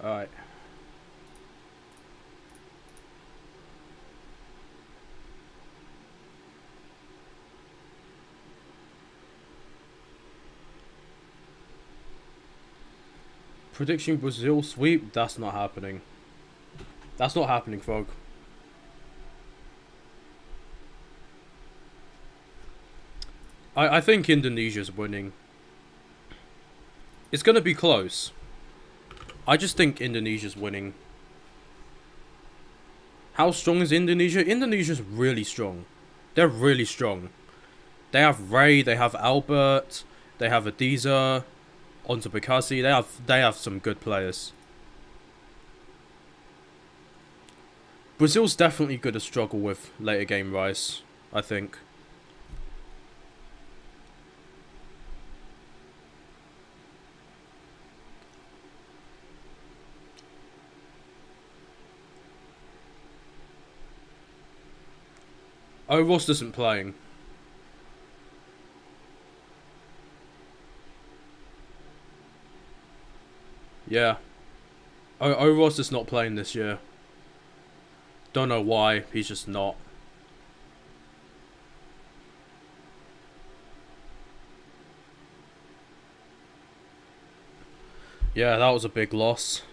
Alright. Prediction Brazil sweep? That's not happening. That's not happening, Frog. I think Indonesia's winning. It's gonna be close. I just think Indonesia's winning. How strong is Indonesia? Indonesia's really strong. They're really strong. They have Ray, they have Albert, they have Adiza, Onto Bekasi. They have some good players. Brazil's definitely gonna struggle with later game Rice, I think. Oh, Ross isn't playing. Yeah. Oh, Ross is not playing this year. Don't know why, he's just not. Yeah, that was a big loss.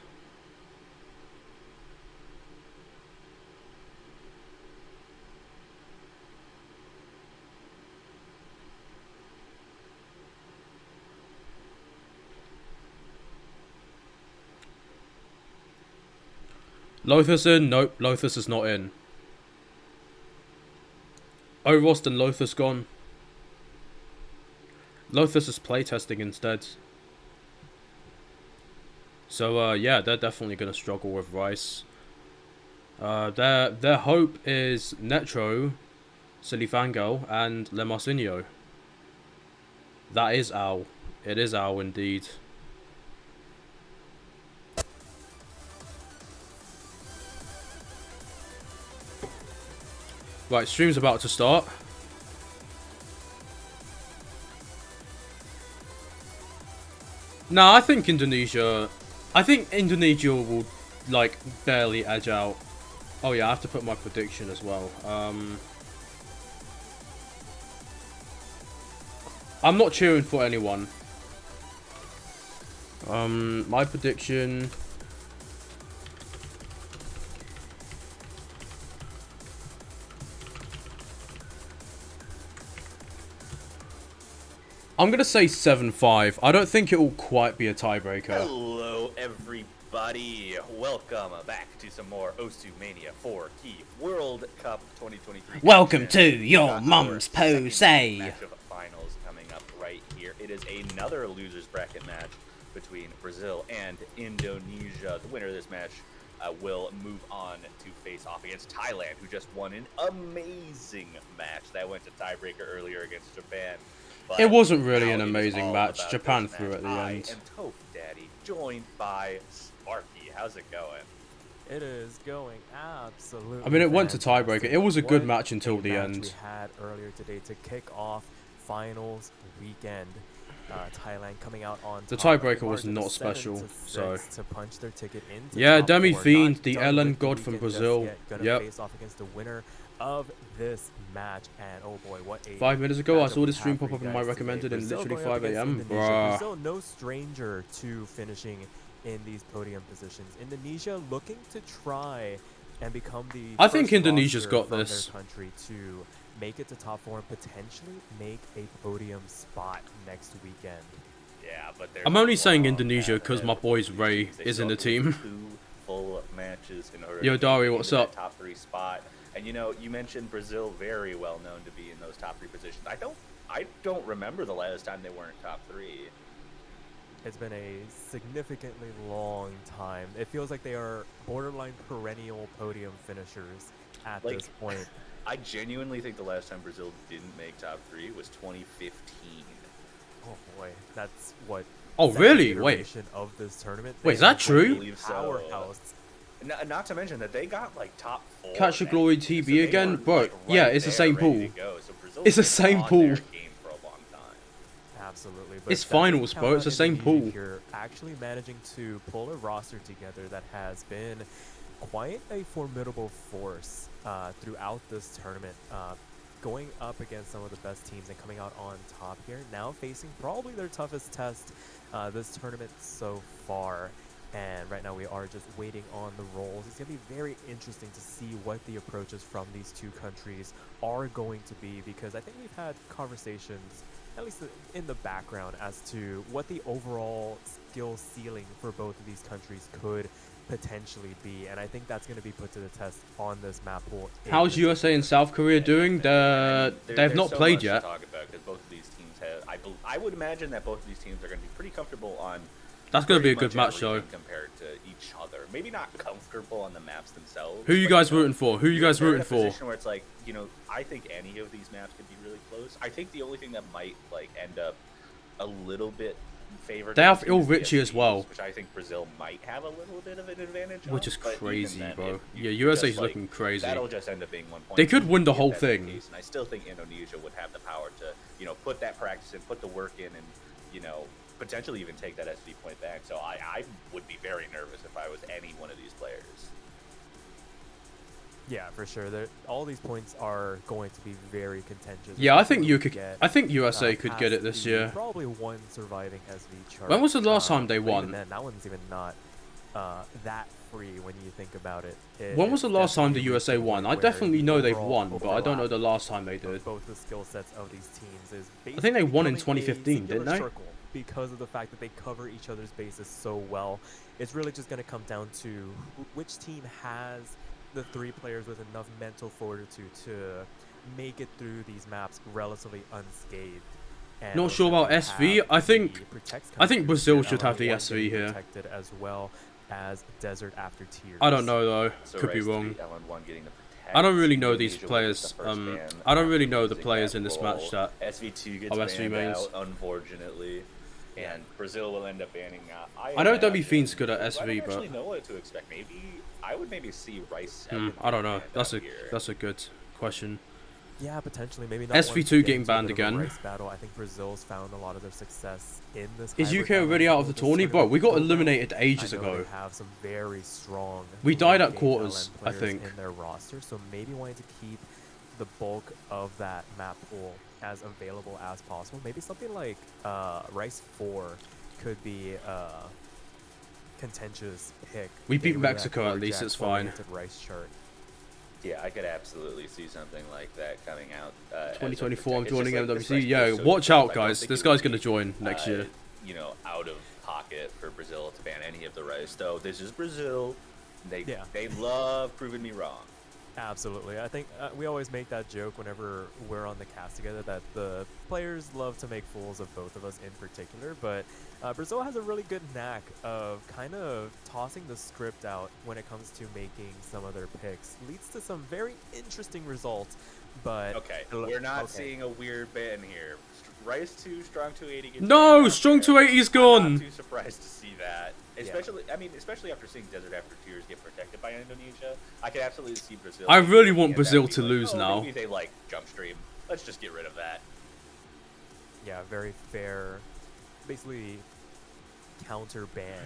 Lothus in? Nope, Lothus is not in. Oh, Rost and Lothus gone. Lothus is playtesting instead. So, yeah, they're definitely going to struggle with Rice. Their hope is Netro, Silifango, and Lemarcinho. That is Al. It is Al indeed. Right, stream's about to start. No, I think Indonesia will, like, barely edge out. Oh yeah, I have to put my prediction as well. I'm not cheering for anyone. My prediction... I'm going to say 7-5. I don't think it will quite be a tiebreaker. Hello, everybody. Welcome back to some more Osu Mania 4 Key World Cup 2023. Welcome to your mum's pose. Match of finals coming up right here. It is another losers bracket match between Brazil and Indonesia. The winner of this match will move on to face off against Thailand, who just won an amazing match that went to tiebreaker earlier against Japan. But it wasn't really an amazing match. Japan threw at the end. I am Toph Daddy, joined by Sparky. How's it going? It is going absolutely. I mean, it went to tiebreaker. It was a good What match until a the match end. We had earlier today to kick off finals weekend. Thailand coming out on The top. tiebreaker was Margin not of special, 7-6 so to punch their ticket into yeah, top Demi four. Fiend, Not the done Ellen with the God from weekend just Brazil. yet. Gonna Yep. face off against the winner of this match. And oh boy, what a 5 minutes ago, I matchup saw we this stream have for pop up you in my guys recommended today. in Brazil literally going up 5 against a.m. Indonesia. Bruh. Brazil, no stranger to finishing in these podium positions. Indonesia looking to try and become the I think first Indonesia's roster got from this. their country to make it to top 4 and potentially make a podium spot next weekend. Yeah, but there's I'm a only saying long Indonesia path because ahead my for boys these Ray teams. They is still in the have to win team. 2 full matches in order Yo, to Dari, get what's into up? that top 3 spot. And you know, you mentioned Brazil, very well known to be in those top 3 positions. I don't remember the last time they weren't top 3. It's been a significantly long time. It feels like they are borderline perennial podium finishers at Like, this point. I genuinely think the last time Brazil didn't make top 3 was 2015. Oh boy, that's what. Oh, second really? Wait. iteration of this tournament. Wait, They is that are true? a I believe so. Powerhouse. Not to mention that they got like top 4. Catch the that Glory year, so TB they again? were, Bro, like, yeah, right it's the there, same ready pool. to go. So Brazil's It's the been same on pool. their game for a long time. Absolutely. But It's that doesn't finals, count bro. It's out the same Indonesia pool. Here, actually managing to pull a roster together that has been quite a formidable force throughout this tournament. Going up against some of the best teams and coming out on top here. Now facing probably their toughest test this tournament so far. And right now we are just waiting on the rolls. It's going to be very interesting to see what the approaches from these two countries are going to be, because I think we've had conversations, at least in the background, as to what the overall skill ceiling for both of these countries could potentially be. And I think that's going to be put to the test on this map pool. How's USA and South Korea doing? They've There's not so played much to yet. talk about because both of these teams have. I would imagine that both of these teams are going to be pretty comfortable on. That's going to be a pretty good much match, though. everything compared to each other. Maybe not comfortable on the maps themselves. Who you but, guys know, rooting for? Who you guys they're in rooting a for? position where it's like, you know, I think any of these maps could be really close. I think the only thing that might like end up a little bit favored. They have Il Richie as well. which I think Brazil might have a little bit of an advantage. Which on, is but even crazy, then, bro. if you Yeah, just, USA's like, looking crazy. That'll just end up being 1 point. They could win the if whole that's the thing. case. And I still think Indonesia would have the power to, you know, put that practice in, put the work in, and, you know, potentially even take that SV point back. So I would be very nervous if I was any one of these players. Yeah, for sure. All these points are going to be very contentious. Yeah, I think especially you when we could. get, I think USA could get past it this the year. Probably one surviving SV chart. When was the last time they but even won? then, that one's even not that free when you think about it. When was the It's last time the definitely USA reaching a won? point I where definitely the know they've overall won, but I don't know overlap the last time they of did. both the skill sets of these teams is I think they won in becoming a 2015, didn't singular they? circle because of the fact that they cover each other's bases so well. It's really just going to come down to which team has the 3 players with enough mental fortitude to make it through these maps relatively unscathed. And Not sure about essentially SV. have I think- the Protect I think countries Brazil and should have the LMN1 SV getting here. protected as well as Desert After Tears. I don't know though. So Could be Rise wrong. 3, LN1 getting the protect. I don't really know these Indonesia will get players. the first ban, I don't really know the losing players that in this role. match that. SV2 gets Oh, SV banned mains. out, unfortunately. And Brazil will end up banning. I know imagine- W Fiend's good at I SV, don't but actually know what to expect. I would maybe see Rice. 7 I don't know. banned That's out a here. that's a good question. Yeah, potentially. Maybe not. SV2 once we getting get into a banned bit of a again. race battle. I think Brazil's found a lot of their success in this. Is hybrid UK already out of the this tourney, bro? tournament We got program. eliminated ages I know ago. They have some very strong. We died at late-game quarters, LN I players think. in their roster, so maybe wanting to keep the bulk of that map pool as available as possible. Maybe something like Rice 4 could be a contentious pick. We beat getting rid of that Mexico at least, Jack it's fine. oriented Rice chart. Yeah, I could absolutely see something like that coming out. as a 2024, I'm protect. It's just joining like this MWC. Rice Yeah, is so watch difficult. out, I don't guys. think This it would guy's gonna be, join next year. You know, out of pocket for Brazil to ban any of the Rice. Though this is Brazil. They love proving me wrong. Absolutely. I think we always make that joke whenever we're on the cast together that the players love to make fools of both of us in particular, but Brazil has a really good knack of kind of tossing the script out when it comes to making some of their picks. Leads to some very interesting results, but... Okay, we're not seeing a weird ban here. Rice 2, Strong 280 gets No, banned out Strong there. 280's I'm gone. not too surprised to see that. Especially after seeing Desert After Tears get protected by Indonesia. I could absolutely see Brazil. I really looking want at that Brazil and to being like, lose oh, now. Maybe they like jump stream. Let's just get rid of that. Yeah, very fair, basically counter ban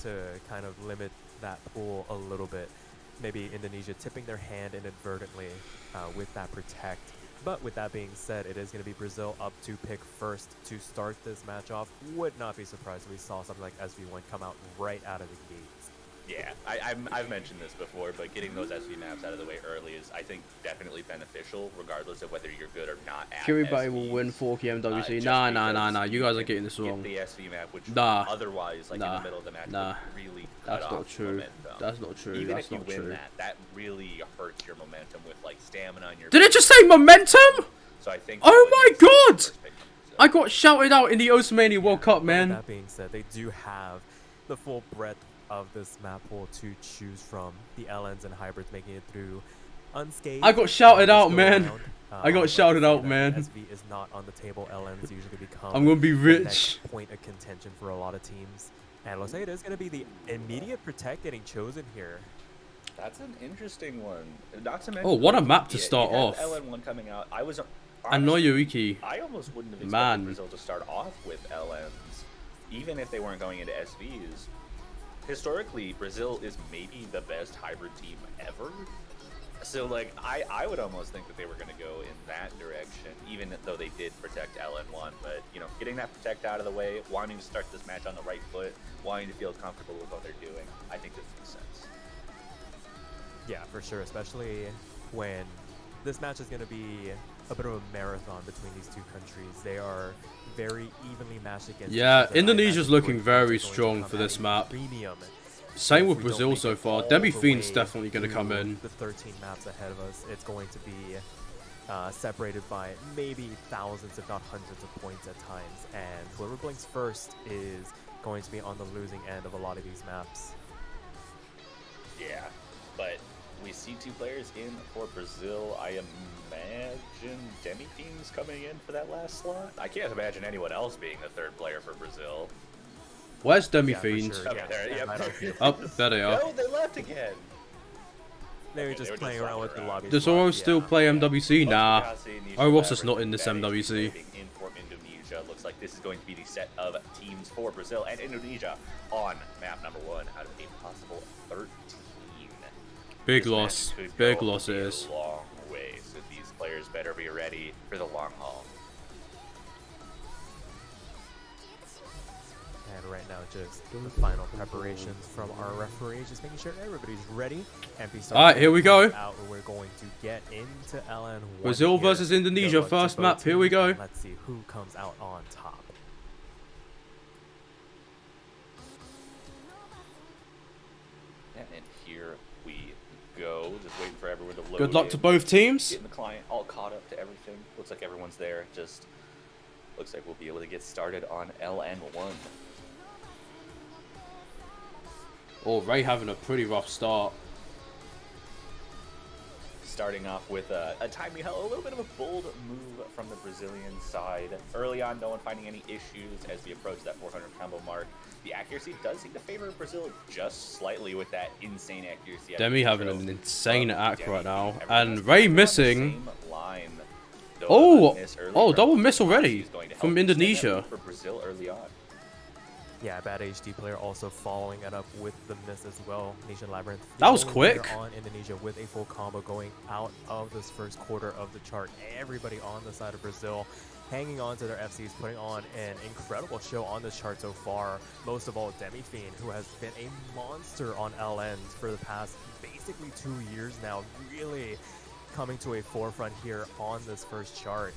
to kind of limit that pool a little bit. maybe Indonesia tipping their hand inadvertently with that protect. But with that being said, it is going to be Brazil up to pick first to start this match off. Would not be surprised if we saw something like SV1 come out right out of the gates. Yeah, I've mentioned this before, but getting those SV maps out of the way early is, I think, definitely beneficial, regardless of whether you're good or not at Kiribati SVs. will win 4K MWC. Just Nah. because You guys are getting this get wrong. the SV map, which Nah. otherwise, like in Nah. the middle of the match, Nah. would really cut That's off not true. momentum. That's not true. Even That's if you not win true. that really hurts your momentum with like stamina on your. Did it just say momentum? So I think. Oh my that's the God! first pick from Brazil. I got shouted out in the Osmania World Cup, But man. With that being said, they do have the full breadth of this map pool to choose from. The LNs and hybrids making it through unscathed. I got shouted this out, go man. around. I got I'd like to shouted say out, that man. SV is not on the table. LNs usually become I'm gonna be the rich. next point of contention for a lot of teams. And let's say it is going to be the immediate protect getting chosen here. That's an interesting one. Not to mention. Oh, what a like, map to you start have off. LN1 coming out. I was. And honestly, Noyuki. I almost wouldn't have expected Man. Brazil to start off with LMs, even if they weren't going into SVs. Historically, Brazil is maybe the best hybrid team ever. So, like, I would almost think that they were going to go in that direction, even though they did protect LN1. But, you know, getting that protect out of the way, wanting to start this match on the right foot, wanting to feel comfortable with what they're doing, I think this makes sense. Yeah, for sure, especially when this match is going to be a bit of a marathon between these two countries. They are very evenly matched against Yeah, each other. I Indonesia's imagine looking both very teams are going to strong come for at this a map. premium. Same If with we don't Brazil make so it far. all Demi the Fiend's way definitely going to through come in. The 13 maps ahead of us, it's going to be separated by maybe thousands, if not hundreds of points at times. And whoever blinks first is going to be on the losing end of a lot of these maps. Yeah, but we see two players in for Brazil. I imagine Demi Fiend's coming in for that last slot. I can't imagine anyone else being the third player for Brazil. Where's Demi Yeah, for Fiend? sure. Okay, Yeah, there, stand yep. right on cue. Oh, there they are. No, they left again. They were Okay, just they were playing just around with fucking the around. lobby. Does slot, Oro still yeah. play MWC? Nah. Nisha Oh, Ross is Labyrinth, not in this that is MWC. moving in for Indonesia. Looks like this is going to be the set of teams for Brazil and Indonesia on map number 1 out of a possible 13. Big This loss. match could Big go loss it a is. long way, so these players better be ready for the long haul. And right now, just the final preparations from our referee, just making sure everybody's ready. Alright, here we go. Out, we're going to get into LN1 Brazil here. versus Indonesia, Good luck to first both map, here we teams, go. and let's see who comes out on top. And here we go. Just waiting for everyone to load Good luck to in. both teams. Getting the client all caught up to everything. Looks like everyone's there. Just looks like we'll be able to get started on LN1. Oh, Ray having a pretty rough start. Starting off with a timely, a little bit of a bold move from the Brazilian side. Early on, no one finding any issues as we approach that 400 combo mark. The accuracy does seem to favor Brazil just slightly with that insane accuracy. Demi having an insane act Demi, right now. everyone's And kind Ray of on the missing. same line, though Oh, a miss early oh, from double miss Brazil already is going to from help extend that Indonesia. lead for Brazil early on. Yeah, bad HD player also following it up with the miss as well. Nation Labyrinth. the That was only player quick. On Indonesia with a full combo going out of this first quarter of the chart. Everybody on the side of Brazil hanging on to their FCs, putting on an incredible show on this chart so far. Most of all, Demi Fiend, who has been a monster on LNs for the past basically 2 years now, really coming to a forefront here on this first chart.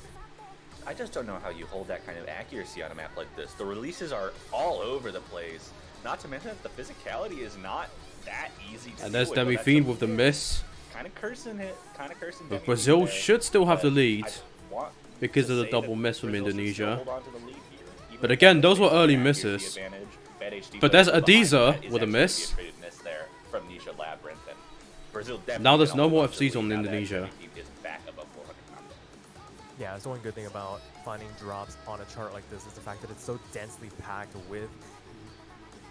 I just don't know how you hold that kind of accuracy on a map like this. The releases are all over the place. Not to mention that the physicality is not that easy to And there's deal Demi with. Fiend with the miss. Kind of cursing it. Kind of cursing. But Demi Brazil Fiend there, should still have the but lead I want because to of the say double that miss from Brazil should still Indonesia. hold on to the lead here, even But if again, they those were have early an accuracy misses. advantage. Bad HD But there's behind Adiza that is with a actually miss. a traded miss there from Nisha Labyrinth. And Brazil Now there's definitely no gonna more hold on to the FCs on lead now that Indonesia. Demi Fiend is back above 400 combo. Yeah, that's the one good thing about finding drops on a chart like this is the fact that it's so densely packed with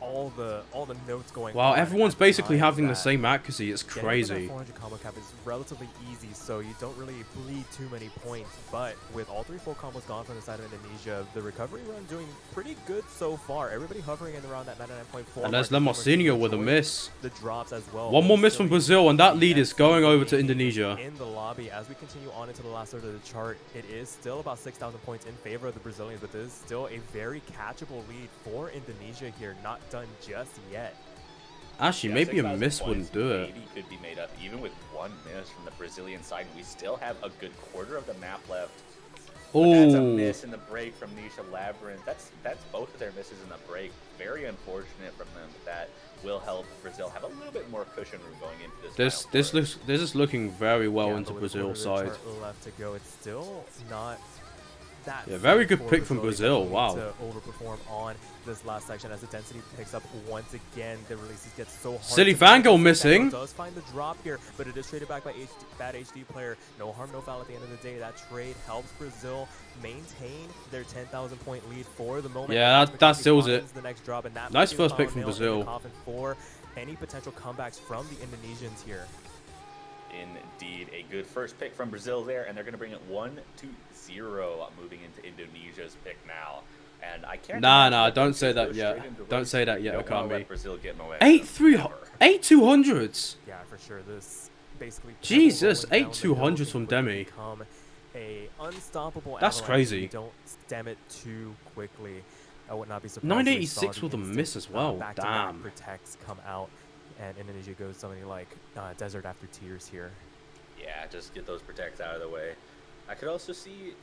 all the notes going Wow, on everyone's at the basically time having the that same accuracy. It's getting over that crazy. 400 combo cap is relatively easy, so you don't really bleed too many points. But with all 3 full combos gone from the side of Indonesia, the recovery run doing pretty good so far. Everybody hovering in around that 99.4. And there's Lemarcinho with a miss. The drops as well. One more miss Still from Brazil, and that the lead is FC going over to lead Indonesia. in the lobby. As we continue on into the last third of the chart, it is still about 6,000 points in favor of the Brazilians, but this is still a very catchable lead for Indonesia here. Not done just yet. Actually, Yeah, maybe a 6,000 miss wouldn't points do it. Maybe could be made up even with 1 miss from the Brazilian side. We still have a good quarter of the map left. But that's a Oh, miss in the break from Nisha Labyrinth. That's both of their misses in the break. Very unfortunate from them. But that will help Brazil have a little bit more cushion room going into this. this is looking very well Yeah, into but with a Brazil's quarter side. of the chart left to go. It's still not that. Yeah, very good for pick from Brazil. They need Wow. to overperform on this last section as the density picks up once again. The releases get so hard. Silly to find. Vango Silly missing. Vango does find the drop here, but it is traded back by bad HD player. No harm, no foul at the end of the day. That trade helps Brazil maintain their 10,000 point lead for the moment. Yeah, And that McCarthy seals it. finds the next drop, and that Nice might be the first pick final from nail in the Brazil. coffin for any potential comebacks from the Indonesians here. Indeed, a good first pick from Brazil there, and they're going to bring it 1-0, moving into Indonesia's pick now. And I can't. Nah, imagine nah, that don't they say just that go yet. straight into Don't race. say that yet, Don't wanna let Akami. Brazil get momentum 8-200s. Yeah, for sure. This basically Jesus, rolling down the 8-200s hill from can quickly Demi. become a unstoppable That's avalanche crazy. if you don't stem it too quickly. I would not be surprised. 986 with a miss as well. Back-to-back Damn. protects come out, and Indonesia goes something like Desert After Tears here. Yeah, just get those protects out of the way. I could also see,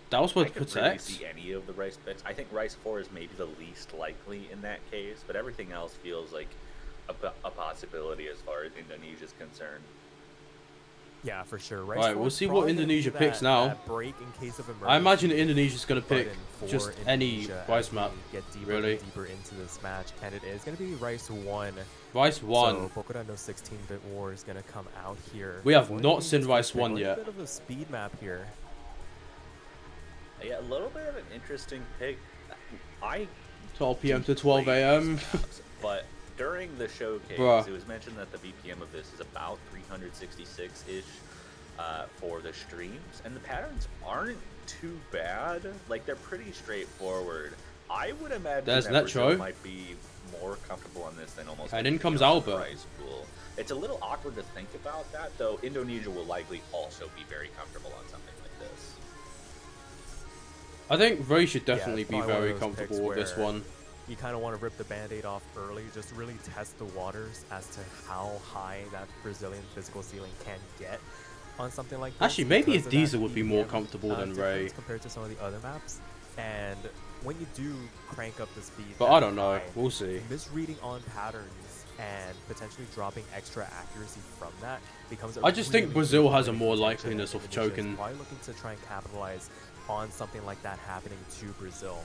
That was with I could really protects. see any of the Rice picks. I think Rice 4 is maybe the least likely in that case, but everything else feels like a possibility as far as Indonesia's concerned. Yeah, for sure. Right, we'll see what Indonesia picks now. That break in case of emergency. I imagine Indonesia's going to pick button for just any Indonesia Rice as we map. Get deeper really. and deeper into this match, and it is going to be Rice 1. Rice 1. So Bokuda no 16-bit war is going to come out here. We have Going not into seen Rice a 1 little yet. bit of a speed map here. Yeah, a little bit of an interesting pick. I 12 p.m. to 12 a.m. But during the showcase, Bruh. it was mentioned that the BPM of this is about 366-ish for the streams, and the patterns aren't too bad. Like, they're pretty straightforward. I would imagine There's that Brazil Netro. might be more comfortable on this than almost And in anything comes else in the Albert. Rice pool. It's a little awkward to think about that, though. Indonesia will likely also be very comfortable on something like this. I think Ray should definitely it's be probably one of very those comfortable picks with this where one. You kind of want to rip the band-aid off early, just to really test the waters as to how high that Brazilian physical ceiling can get on something like this. Actually, maybe because a of that Diesel would be more EDM, comfortable than difference Ray. compared to some of the other maps. And when you do crank up the speed, But that I don't know. high, We'll see. misreading on patterns and potentially dropping extra accuracy from that becomes a I just think really Brazil good has a way to more contention, and likeliness of Indonesia is choking. probably looking to try and capitalize on something like that happening to Brazil.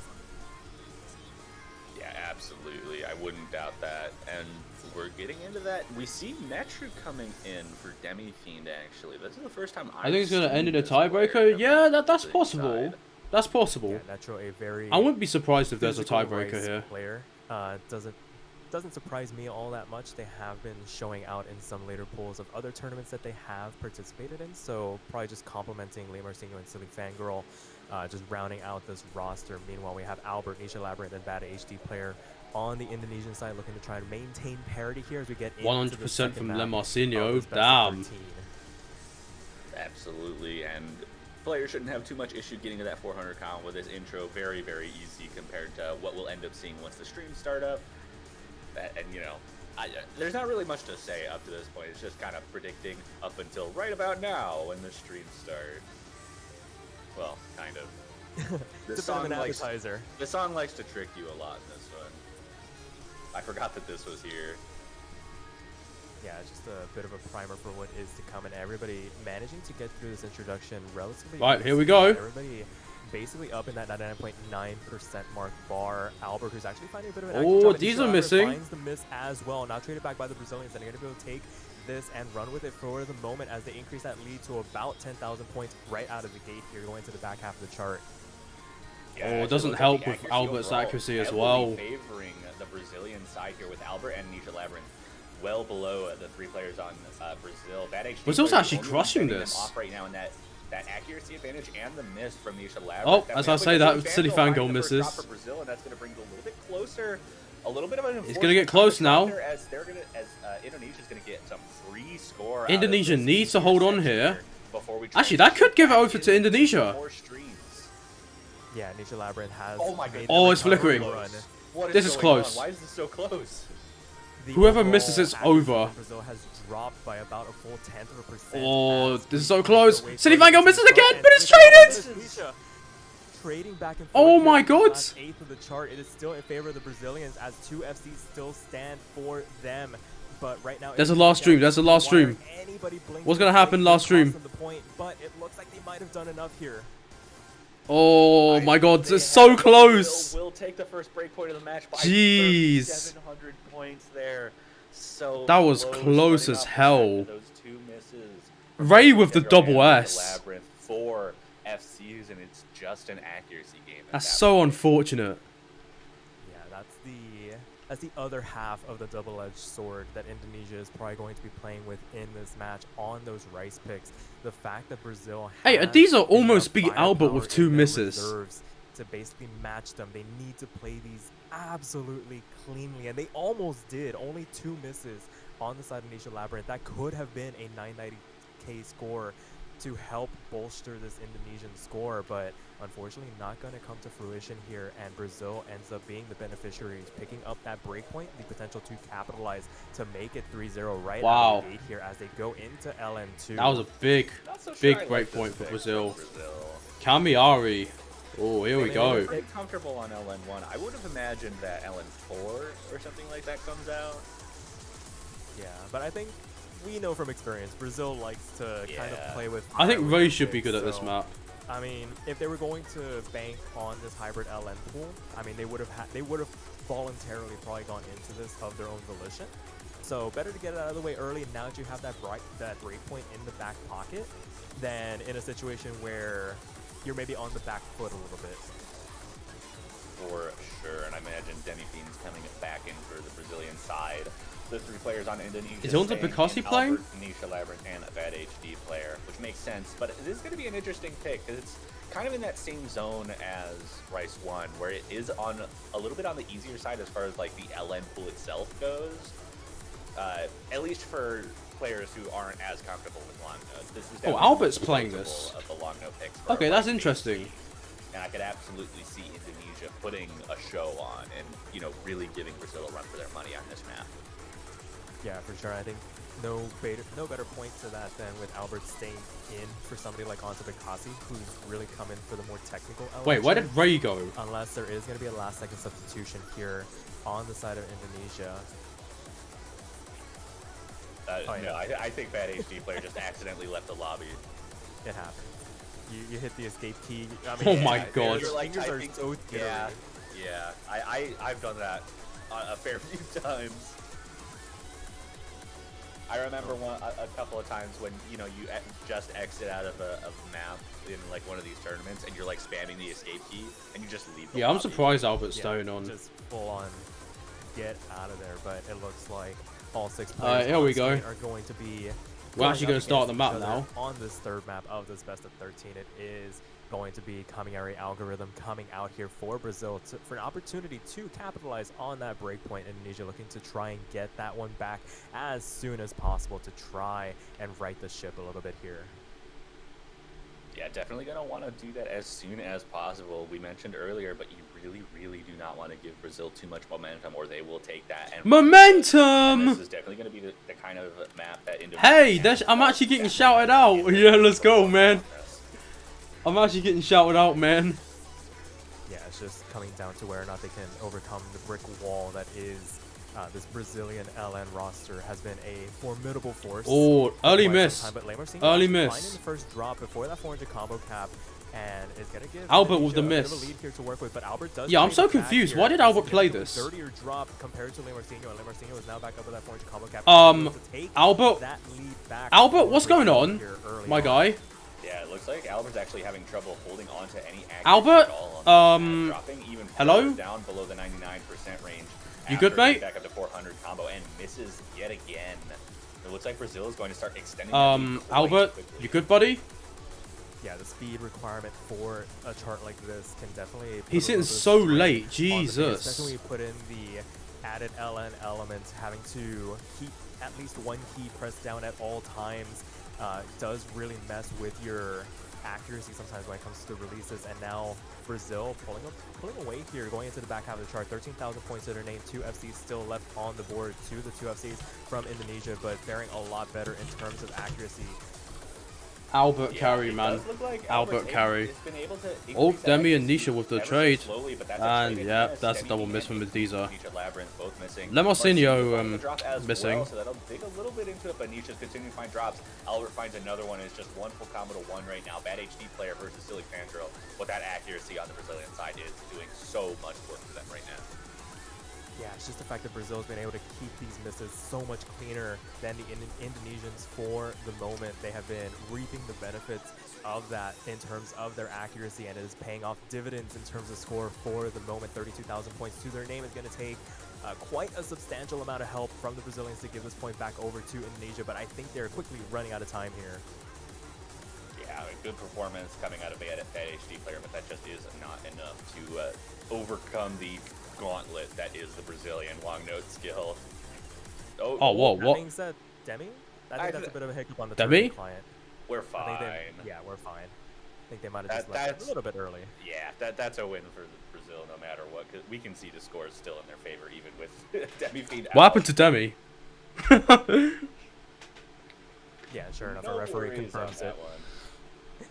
Yeah, absolutely. I wouldn't doubt that. And we're getting into that. We see Netru coming in for Demi Fiend, actually. This is the first time I think it's going to end in a tiebreaker. Yeah, that's possible. That's possible. Yeah, Netro, a very I wouldn't be surprised if there's a physical tiebreaker Rice here. player. Doesn't surprise me all that much. They have been showing out in some later pools of other tournaments that they have participated in, so probably just complimenting Lemarcinho and Silly Fangirl, just rounding out this roster. Meanwhile, we have Albert, Nisha Labyrinth, and Bad HD player on the Indonesian side looking to try and maintain parity here as we get into the 100% second from map of Lemarcinho. this best of Damn. 13. Absolutely. And players shouldn't have too much issue getting to that 400 count with this intro. Very, very easy compared to what we'll end up seeing once the streams start up. And, there's not really much to say up to this point. It's just kind of predicting up until right about now when the streams start. Well, kind of. It's a bit of an appetizer. The song likes to trick you a lot in this one. I forgot that this was here. Yeah, just a bit of a primer for what is to come, and everybody managing to get through this introduction relatively. Right, here we easily. go. Everybody basically up in that 99.9% mark bar. Albert, who's actually finding a bit of an Oh, accurate drop. these Nisha are Labyrinth missing. Finds the miss as well. Now traded back by the Brazilians, and they're going to be able to take this and run with it for the moment as they increase that lead to about 10,000 points right out of the gate here, going to the back half of the chart. Yeah, Oh, it actually doesn't looks like help the with accuracy Albert's overall accuracy as heavily well. favoring the Brazilian side here with Albert and Nisha Labyrinth well below the 3 players on Brazil. Bad HD Brazil's players actually only crushing sending them this. off right now, and that accuracy advantage and the miss from Nisha Labyrinth. Oh, That as I man say, with that the silly Fangirl fangirl finds the first drop misses. for Brazil, and that's going to bring it a little bit closer. A little bit of an It's gonna get close now. Indonesia's going to get some free score. Indonesia needs to hold on here. Before we Actually, that could give it over to Indonesia. more streams. Yeah, Nisha Labyrinth has. Oh my made goodness. the Oh, it's recovery flickering. run. What This is going close. on? Why is this so close? The Whoever overall misses it's accuracy over. for Brazil has dropped by about a full 1/10%. Oh, as this is we so close. away Silly from Fangirl the misses start, again, and but it's Nisha traded! Nisha trading back and forth. Oh here my in the God. last eighth of the chart. It is still in favor of the Brazilians as 2 FCs still stand for them. But right now, There's a last stream, there's a last stream. What's gonna happen last stream? The point, but it looks like they might have done enough here. Oh my god, They it's so have- close! Will take the first break point of the match by Jeez. 700 points there. So That was close, close running as off the hell. back of Those 2 misses. Ray with the Fangirl double and S. Labyrinth for FCs, and it's just an accuracy game. at That's that so point. unfortunate. Yeah, that's the other half of the double-edged sword that Indonesia is probably going to be playing with in this match on those rice picks. The fact that Brazil Hey, has Adiza enough almost beat Albert firepower with 2 in their misses. reserves to basically match them. They need to play these absolutely cleanly, and they almost did. Only 2 misses on the side of Nisha Labyrinth. That could have been a 990k score to help bolster this Indonesian score, but unfortunately not going to come to fruition here, and Brazil ends up being the beneficiaries, picking up that breakpoint, the potential to capitalize to make it 3-0 right out Wow. of the gate here as they go into LN2. That was a big, Not so sure big I like break this point for pick Brazil. Brazil. Kamiari. Oh, here we go. Pretty comfortable on LN1. I would have imagined that LN4 or something like that comes out. Yeah, but I think we know from experience, Brazil likes to kind of Yeah. play with. I think hybrid Ray should be picks, good at this so, map. I mean, if they were going to bank on this hybrid LN pool, I mean, they would have voluntarily probably gone into this of their own volition. So better to get it out of the way early now that you have that break point in the back pocket, than in a situation where you're maybe on the back foot a little bit. For sure, and I imagine Demi Fiend's coming back in for the Brazilian side. The 3 players on Indonesia. Is Hilda staying Picasso in playing? Albert, Nisha Labyrinth, and a bad HD player, which makes sense. But this is going to be an interesting pick because it's kind of in that same zone as Rice 1, where it is on a little bit on the easier side as far as like the LN pool itself goes. At least for players who aren't as comfortable with long nodes. This is definitely Albert's the most playing notable this. of the long node picks for Okay, Rice that's HD. interesting. And I could absolutely see Indonesia putting a show on and, you know, really giving Brazil a run for their money on this map. Yeah, for sure. I think no better point to that than with Albert staying in for somebody like Onto Bikasi, who's really come in for the more technical element. Wait, where did here. Ray go? Unless there is going to be a last-second substitution here on the side of Indonesia. Oh, yeah. No, I think that HD player just accidentally left the lobby. It happens. You hit the escape key. I Oh mean, my yeah, God. Your Like, fingers I are think- so Yeah, jittery. yeah. I've done that a fair few times. I remember a couple of times when, you know, you just exit out of a map in like one of these tournaments and you're like spamming the escape key and you just leave the Yeah, I'm lobby. surprised Albert's Yeah, staying on. Just full on get out of there, but it looks like all 6 players here we on go. screen are going to be We're actually going gonna up start the against map each other now. on this 3rd map of this best of 13. It is going to be Kamiari Algorithm coming out here for Brazil for an opportunity to capitalize on that breakpoint. Indonesia looking to try and get that one back as soon as possible to try and right the ship a little bit here. Yeah, definitely going to want to do that as soon as possible. We mentioned earlier, but you really, really do not want to give Brazil too much momentum or they will take that. And Momentum! this is definitely going to be the kind of map that Indonesia Hey, can that's, I'm fall actually getting back shouted on. out. Yeah, let's go, man. I'm actually getting shouted out, man. Yeah, it's just coming down to whether or not they can overcome the brick wall that is this Brazilian LN roster. Has been a formidable force. Oh, for early quite miss. some time, but Lamer's Early finding miss. the first drop before that 400 combo cap, and is going to give Albert with the Indonesia a bit of miss. a lead here to work with, but Albert does Yeah, I'm trade so it back confused. here. Why did This is Albert gonna play be a this? dirtier drop compared to Lemarcino, and Lemarcino is now back up with that 400 combo cap. Albert- that lead back Albert, for what's going Brazil on? here early My on. guy. Yeah, it looks like Albert's actually having trouble holding on to any action Albert? at all on dropping even hello? further down below the 99% range. You good, after getting mate? Back up to 400 combo and misses yet again. It looks like Brazil is going to start extending. that lead quite Albert, quickly. you good, buddy? Yeah, the speed requirement for a chart like this can definitely. Put He's a hitting little bit of so strain late, on the pace, Jesus. especially when you put in the added LN elements, having to keep at least one key pressed down at all times does really mess with your accuracy sometimes when it comes to the releases. And now Brazil pulling away here, going into the back half of the chart. 13,000 points to their name. 2 FCs still left on the board to the 2 FCs from Indonesia, but faring a lot better in terms of accuracy. Albert Yeah, carry, it man. does look like Albert Albert's carry. has been able to Oh, increase that Demi and accuracy Nisha with the ever so trade. slowly, but that's And a yeah, trade that's a Demi double and miss from Mediza. Nisha Labyrinth both missing. Lemarcinho, Marcinho's on the drop as missing. well, so that'll dig a little bit into it, but Nisha's continuing to find drops. Albert finds another one. It's just one full combo to one right now. Bad HD player versus Silly Fangirl. But that accuracy on the Brazilian side is doing so much work for them right now. Yeah, it's just the fact that Brazil's been able to keep these misses so much cleaner than the Indonesians for the moment. They have been reaping the benefits of that in terms of their accuracy, and it is paying off dividends in terms of score for the moment. 32,000 points to their name is going to take quite a substantial amount of help from the Brazilians to give this point back over to Indonesia, but I think they're quickly running out of time here. Yeah, a good performance coming out of Bad HD player, but that just is not enough to overcome the gauntlet that is the Brazilian long note skill. Oh, whoa, That what? being said, Demi, I think that's a bit of a hiccup on the Demi? Turkish client. We're I fine. think yeah, we're fine. I think they might have just left That's a little bit early. Yeah, that's a win for Brazil no matter what, because we can see the scores still in their favor even with Demi feed out. What happened to Demi? Yeah, sure enough, No a referee worries on confirms that it. one.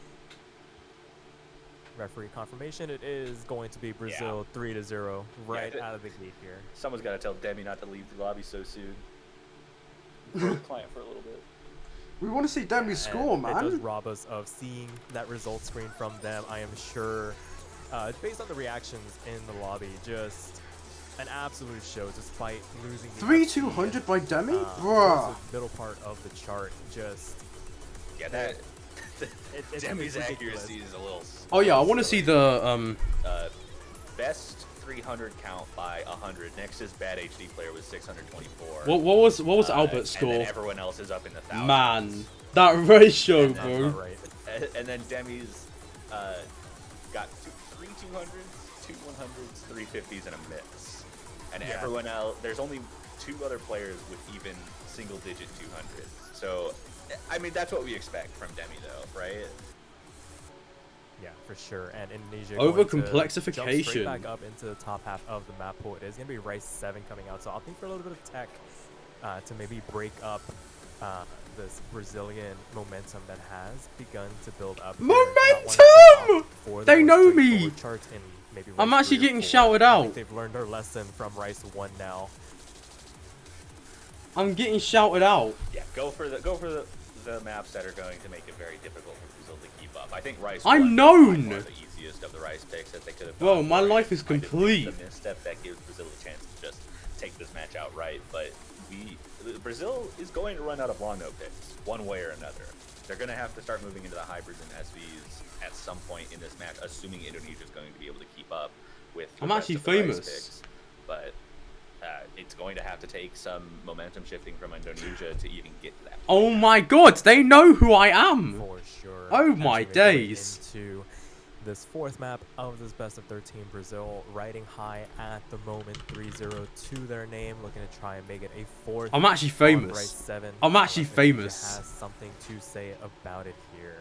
Referee confirmation. It is going to be Brazil 3-0 right out of the gate here. Someone's got to tell Demi not to leave the lobby so soon. Throw the client for a little bit. We want to see Demi score, And it does man. rob us of seeing that result screen from them. I am sure, based on the reactions in the lobby, just an absolute show despite losing the 3,200 by Demi? towards Bruh. the middle part of the chart. Just Yeah, that it's Demi's ridiculous. accuracy is a little. Oh yeah, I want to see the Best 300 count by 100. Next is Bad HD player with 624. what was Albert's And then score? everyone else is up in the thousands. Man, that ratio, And then- bro. All right. And then Demi's got 3 200s, 2 100s, 350s, and a miss. And Yeah. everyone else, there's only 2 other players with even single-digit 200s. So, I mean, that's what we expect from Demi, though, right? Yeah, for sure. And Indonesia Over going to jump complexification. straight back up into the top half of the map pool. It is going to be Rice 7 coming out. So I'll think for a little bit of tech to maybe break up this Brazilian momentum that has begun to build up. here. Not wanting to Momentum! opt for the They more know straightforward me! charts in maybe I'm Rice actually 3 or getting 4. shouted I out. think they've learned their lesson from Rice 1 now. I'm getting shouted out. Yeah, go for the maps that are going to make it very difficult for Brazil to keep up. I think Rice. I'm won by known! far the easiest of the Rice picks that they could have. Bro, gone my for. life is Might have been complete. The misstep that gives Brazil a chance to just take this match outright, but Brazil is going to run out of long no picks one way or another. They're going to have to start moving into the hybrids and SVs at some point in this match, assuming Indonesia is going to be able to keep up with. the I'm rest actually of the Rice famous. picks. But it's going to have to take some momentum shifting from Indonesia to even get to that. Oh my god, they know who I am. For sure. Oh As my we go days. Into this fourth map of this best of 13, Brazil riding high at the moment, 3-0 to their name, looking to try and make it a fourth. I'm actually on famous. Rice 7. I'm actually Indonesia famous. Has something to say about it here.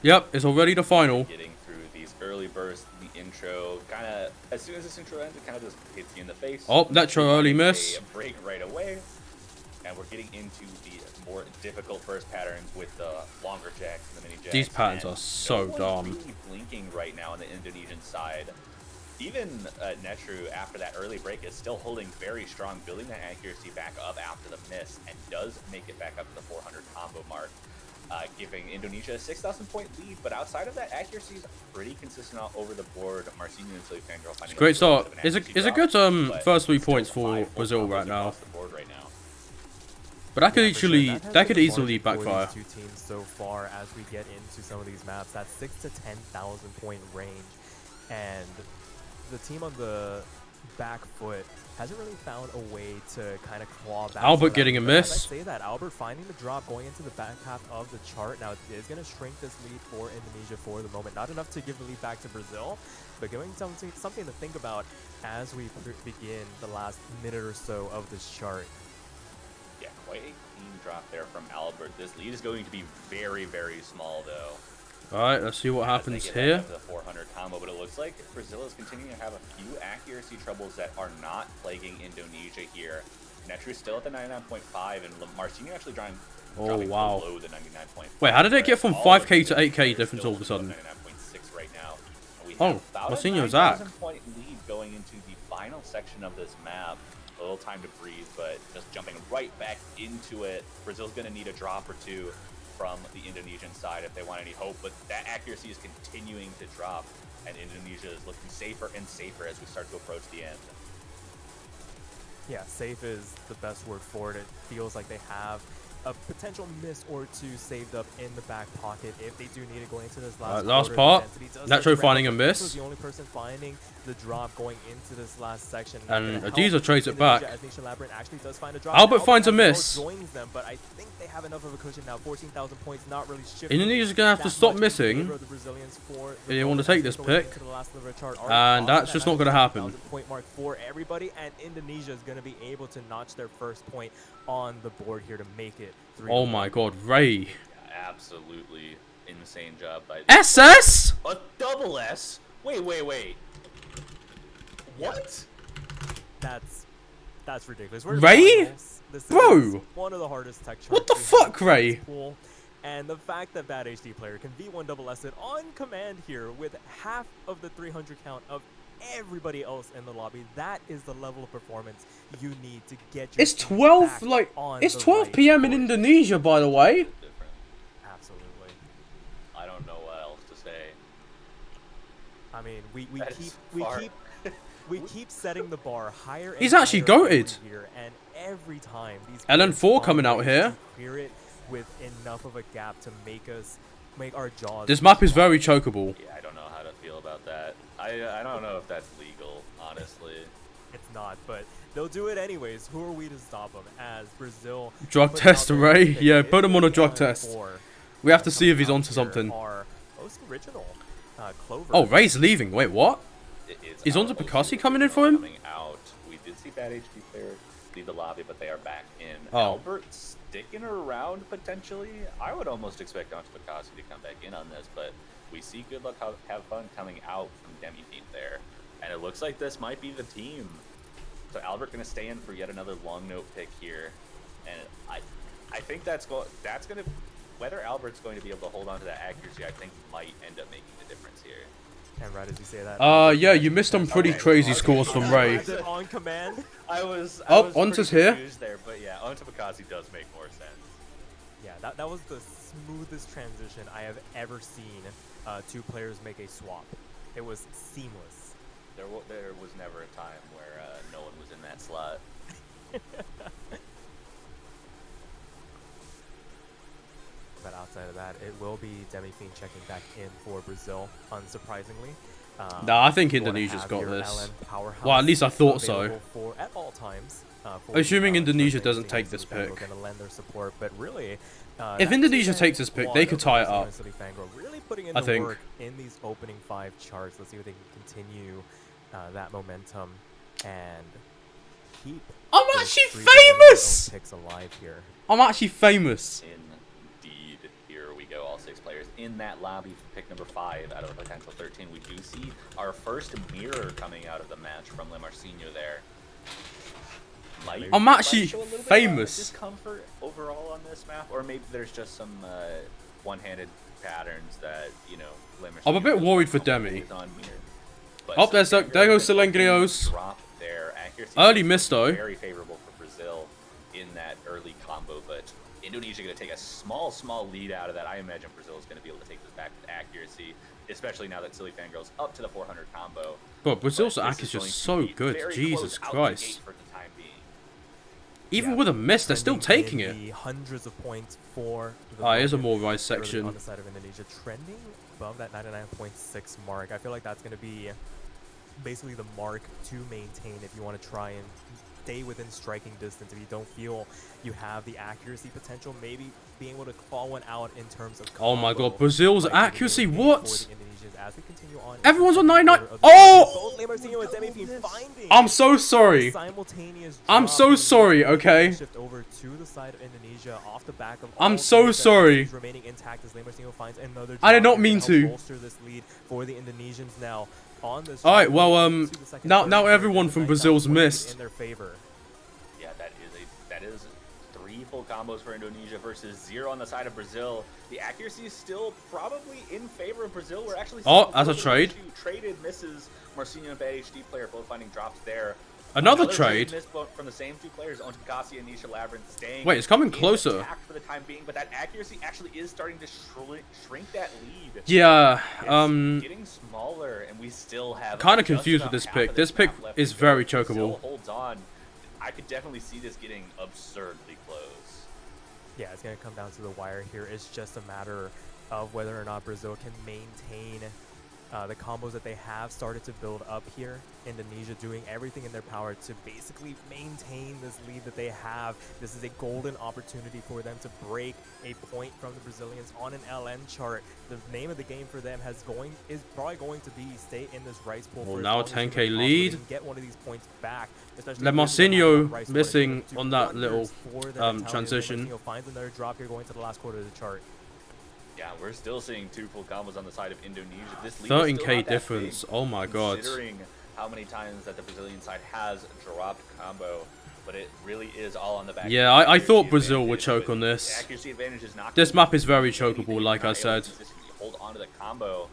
Yep, it's already the final. Getting through these early bursts, the intro, kind of as soon as this intro ends, it kind of just hits you in the face. Oh, Netro early miss. A break right away, and we're getting into the more difficult burst patterns with the longer jacks and the mini jacks. These patterns and are so no dumb. one's really blinking right now on the Indonesian side. Even Netru, after that early break, is still holding very strong, building that accuracy back up after the miss, and does make it back up to the 400 combo mark. Giving Indonesia a 6,000 point lead, but outside of that, accuracy is pretty consistent all over the board. Marcinho and Silly Fangirl finding Great a little start. bit of an Is a accuracy good drop, but first 3 still points for 5 full Brazil combos right now. across the board right now. But that could Yeah, for sure. actually, has that could been the easily margin for backfire. these two teams so far as we get into some of these maps. That's 6 to 10,000 point range, and the team on the back foot hasn't really found a way to kind of claw back. Albert some of that getting a lead. But as miss. I say that, Albert finding the drop going into the back half of the chart. Now it is going to shrink this lead for Indonesia for the moment. Not enough to give the lead back to Brazil, but giving something to think about as we begin the last minute or so of this chart. Yeah, quite a clean drop there from Albert. This lead is going to be very, very small, though. Alright, let's see what as they happens get here. back up to the 400 combo, but it looks like Brazil is continuing to have a few accuracy troubles that are not plaguing Indonesia here. Netru still at the 99.5, and Marcinho actually dropping wow. below the 99.5. Wait, how did it get from All 5k of to the 8k players difference still all of a sudden? 99.6 right now. And we Oh, have about a Marcinho's 9,000 Zach. point lead going into the final section of this map. A little time to breathe, but just jumping right back into it. Brazil's going to need a drop or two from the Indonesian side if they want any hope, but that accuracy is continuing to drop, and Indonesia is looking safer and safer as we start to approach the end. Yeah, safe is the best word for it. It feels like they have a potential miss or two saved up in the back pocket if they do need it going into this last quarter. part. The intensity does Netro get finding a ramped up. miss. Netro's the only person finding the drop going into this last section. And Gonna Adiza help trades it Indonesia back. as Nation Labyrinth actually does find a drop. Albert finds a Albert miss. joins them, but I think they have enough of a cushion now. 14,000 points, not really shifting. Indonesia's going to have to that stop much in missing favor of the Brazilians for if the they want to moment take as this they go pick. into the last level of the chart. Already And crossing that's that just not going to happen. 19,000 point mark for everybody, and Indonesia is going to be able to notch their first point on the board here to make it 3-1. Oh my god, Ray. Absolutely insane job by SS? a double S. Wait. What? That's ridiculous. We're Ray? This Bro! is one of the hardest tech charts What the we have fuck, in Ray? this pool. And the fact that Bad HD player can V1 double S it on command here with half of the 300 count of everybody else in the lobby, that is the level of performance you need to get your It's team 12, back like, on it's the 12 right p.m. in course. Indonesia, by the way. Different. Absolutely. I don't know what else to say. I mean, we That keep is we far- keep we keep setting the bar higher. And He's actually higher every goated. year, and every time these LN4 players coming find out ways here. to clear it with enough of a gap to make our jaws. This map is very chokeable. Yeah, I don't know how to feel about that. I don't know if that's legal, honestly. It's not, but they'll do it anyways. Who are we to stop them? As Brazil Drug puts test, out their Ray. pick. Yeah, It put is him on a the drug test. LN4 We have to see if he's coming onto out something. here are most original Clover. Oh, Ray's leaving. Wait, what? It's Is our Onto most Picasso coming in for him? Coming out. We did see Bad HD player leave the lobby, but they are back in. Oh. Albert sticking around potentially. I would almost expect Onto Picasso to come back in on this, but we see Good Luck Have Fun coming out from Demi Team there, and it looks like this might be the team. So Albert going to stay in for yet another long note pick here, and I think that's going to, whether Albert's going to be able to hold on to that accuracy, I think might end up making the difference here. And right as you say that. Yeah, you missed some pretty crazy scores from Ray. Is it on command? I was Onto's pretty here. confused there, but yeah, Onto Picasso does make more sense. Yeah, that was the smoothest transition I have ever seen two players make a swap. It was seamless. There was never a time where no one was in that slot. But outside of that, it will be Demi Fiend checking back in for Brazil, unsurprisingly. Nah, I think you wanna Indonesia's have got your this. LN powerhouse Well, at least I thought so. available for, at all times. For Assuming the Indonesia first doesn't team, take this Silly Fangirl pick. gonna lend their support, but really, If that Indonesia season takes this pick, one they of could tie it Brazil up. and Silly Fangirl really putting in I the think. work in these opening 5 charts. Let's see if they can continue that momentum and keep. I'm those actually streak of winning their own famous! picks alive here. I'm actually famous. Indeed. Here we go, all 6 players in that lobby for pick number 5 out of a potential 13. We do see our first mirror coming out of the match from Le Marcinho there. I'm actually show a little bit of famous. discomfort overall on this map, or maybe there's just some one-handed patterns that, you know, Le I'm a Marcinho bit feels worried for comfortable Demi. with on here. But Oh, there Silengrios goes with a Silengrios. drop there. Accuracy Early is miss, though. Very favorable for Brazil in that early combo, but Indonesia going to take a small lead out of that. I imagine Brazil is going to be able to take this back with accuracy, especially now that Silly Fangirl's up to the 400 combo. Bro, Brazil's But act this is going just to so be good. very Jesus close out the Christ. gate for the time being. Even Yeah, with a miss, they're still trending taking in it. the hundreds of points for the Ah, here's a moment, more rice early section. on the side of Indonesia, trending above that 99.6 mark. I feel like that's going to be basically the mark to maintain if you want to try and stay within striking distance. If you don't feel you have the accuracy potential, maybe being able to claw one out in terms of Oh my combo god, Brazil's might be the accuracy, name of the game what? for the Indonesians as we continue on. Everyone's on into the 99. second quarter of the Oh! both Lemartino and Demi finding I'm so sorry. simultaneous I'm drop. so Indonesia sorry, able to okay? Shift over to the side of Indonesia off the back of I'm all so three of their sorry. MCs remaining intact as Lemartino finds another I did drop not here mean help to. bolster this lead for the Indonesians now on this. All right, well, to the second now quarter here, everyone from 9,000 Brazil's points missed. in their favor. Yeah, that is 3 full combos for Indonesia versus 0 on the side of Brazil. The accuracy is still probably in favor of Brazil. We're actually Oh, seeing that's a little trade. issue. Traded misses. Marcinho and Bad HD player both finding drops there. Another traded trade. miss from the same two players, onto Picasso and Nisha Labyrinth, staying. Wait, it's coming in closer. attack for the time being, but that accuracy actually is starting to shrink that lead. Yeah, It's getting smaller, and we still have kinda just confused about with this half pick. of This pick map left is to go. very Brazil chokeable. holds on. I could definitely see this getting absurdly close. Yeah, it's going to come down to the wire here. It's just a matter of whether or not Brazil can maintain the combos that they have started to build up here. Indonesia doing everything in their power to basically maintain this lead that they have. This is a golden opportunity for them to break a point from the Brazilians on an LN chart. The name of the game for them is probably going to be stay in this rice pool. Well, for as now long as 10K humanly possible. lead. They can get one of these points back. especially Lemarcinho with Rice missing Warriors do on that wonders little, for their mentality. transition. Lemarcinho finds another drop here going to the last quarter of the chart. Yeah, we're still seeing 2 full combos on the side of Indonesia. This lead is 13K still not that difference. big, Oh my god. considering how many times that the Brazilian side has dropped combo, but it really is all on the back. Yeah, of the I thought accuracy Brazil would advantage, choke but on the this. accuracy advantage is not This gonna map is very do anything chokeable, if like you're I not able to said. consistently hold on to the combo.